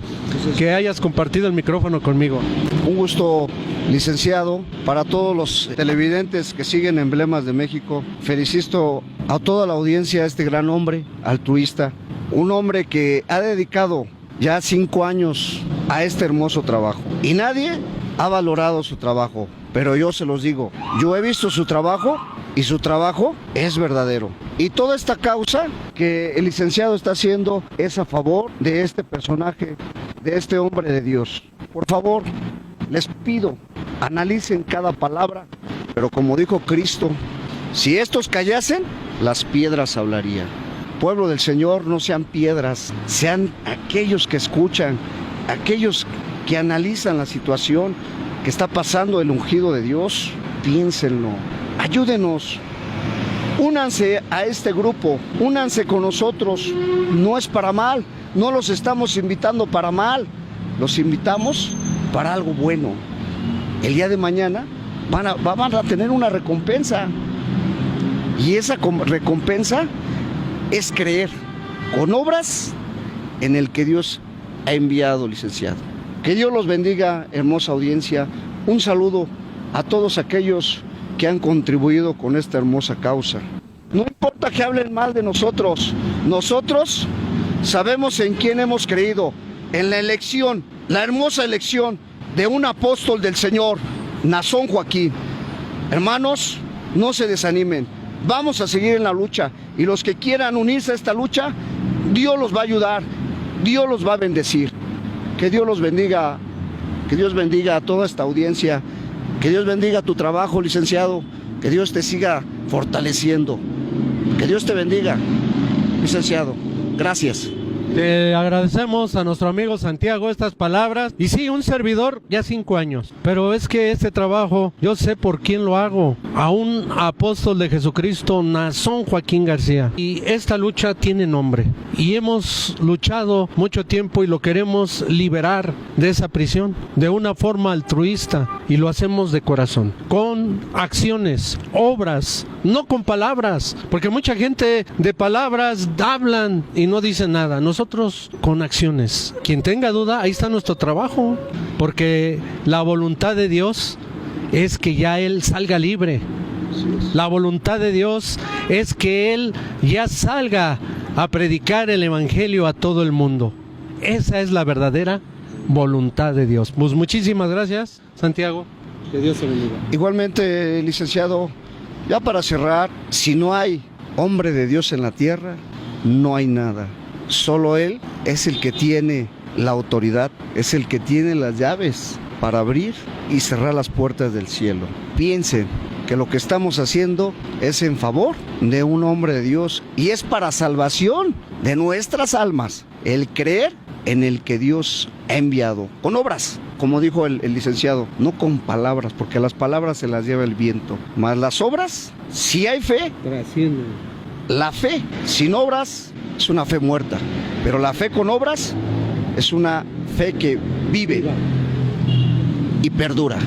que hayas compartido el micrófono conmigo. Un gusto, licenciado. Para todos los televidentes que siguen Emblemas de México, felicito a toda la audiencia a este gran hombre altruista, un hombre que ha dedicado ya 5 años a este hermoso trabajo y nadie ha valorado su trabajo. Pero yo se los digo, yo he visto su trabajo y su trabajo es verdadero. Y toda esta causa que el licenciado está haciendo es a favor de este personaje, de este hombre de Dios. Por favor, les pido, analicen cada palabra, pero como dijo Cristo, si estos callasen, las piedras hablarían. Pueblo del Señor, no sean piedras, sean aquellos que escuchan, aquellos que analizan la situación que está pasando el ungido de Dios. Piénsenlo, ayúdenos, únanse a este grupo, únanse con nosotros, no es para mal, no los estamos invitando para mal, los invitamos para algo bueno. El día de mañana van a tener una recompensa. Y esa recompensa es creer con obras en el que Dios ha enviado, licenciado. Que Dios los bendiga, hermosa audiencia. Un saludo a todos aquellos que han contribuido con esta hermosa causa. No importa que hablen mal de nosotros, nosotros sabemos en quién hemos creído, en la elección, la hermosa elección de un apóstol del Señor, Nazón Joaquín. Hermanos, no se desanimen, vamos a seguir en la lucha, y los que quieran unirse a esta lucha, Dios los va a ayudar, Dios los va a bendecir. Que Dios los bendiga, que Dios bendiga a toda esta audiencia, que Dios bendiga tu trabajo, licenciado, que Dios te siga fortaleciendo, que Dios te bendiga, licenciado. Gracias. Te agradecemos a nuestro amigo Santiago estas palabras. Y sí, un servidor ya 5 años. Pero es que este trabajo, yo sé por quién lo hago. A un apóstol de Jesucristo, Nazón Joaquín García. Y esta lucha tiene nombre. Y hemos luchado mucho tiempo y lo queremos liberar de esa prisión. De una forma altruista. Y lo hacemos de corazón. Con acciones, obras, no con palabras. Porque mucha gente de palabras hablan y no dicen nada. Nosotros con acciones. Quien tenga duda, ahí está nuestro trabajo, porque la voluntad de Dios es que ya Él salga libre. La voluntad de Dios es que Él ya salga a predicar el Evangelio a todo el mundo. Esa es la verdadera voluntad de Dios. Pues muchísimas gracias, Santiago. Que Dios te bendiga. Igualmente, licenciado, ya para cerrar, si no hay hombre de Dios en la tierra, no hay nada. Solo Él es el que tiene la autoridad, es el que tiene las llaves para abrir y cerrar las puertas del cielo. Piensen que lo que estamos haciendo es en favor de un hombre de Dios y es para salvación de nuestras almas. El creer en el que Dios ha enviado, con obras, como dijo el licenciado, no con palabras, porque las palabras se las lleva el viento, más las obras, si hay fe, trasciende. La fe sin obras es una fe muerta, pero la fe con obras es una fe que vive y perdura.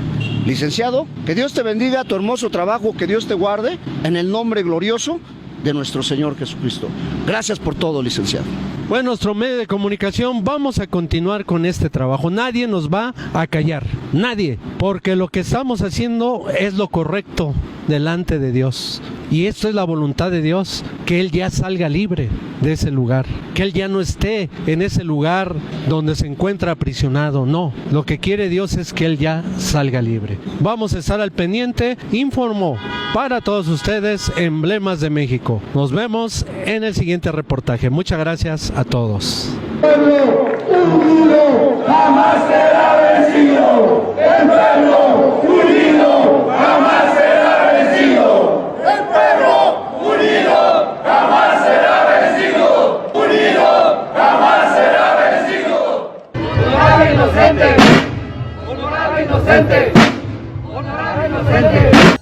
Licenciado, que Dios te bendiga tu hermoso trabajo, que Dios te guarde en el nombre glorioso de nuestro Señor Jesucristo. Gracias por todo, licenciado. Bueno, nuestro medio de comunicación, vamos a continuar con este trabajo. Nadie nos va a callar, nadie, porque lo que estamos haciendo es lo correcto delante de Dios. Y esto es la voluntad de Dios, que Él ya salga libre de ese lugar, que Él ya no esté en ese lugar donde se encuentra aprisionado. No, lo que quiere Dios es que Él ya salga libre. Vamos a estar al pendiente. Informó para todos ustedes Emblemas de México. Nos vemos en el siguiente reportaje. Muchas gracias a todos. Pueblo unido jamás será vencido. El pueblo unido jamás será vencido. El pueblo unido jamás será vencido. Unido jamás será vencido. Honorable inocente. Honorable inocente. Honorable inocente.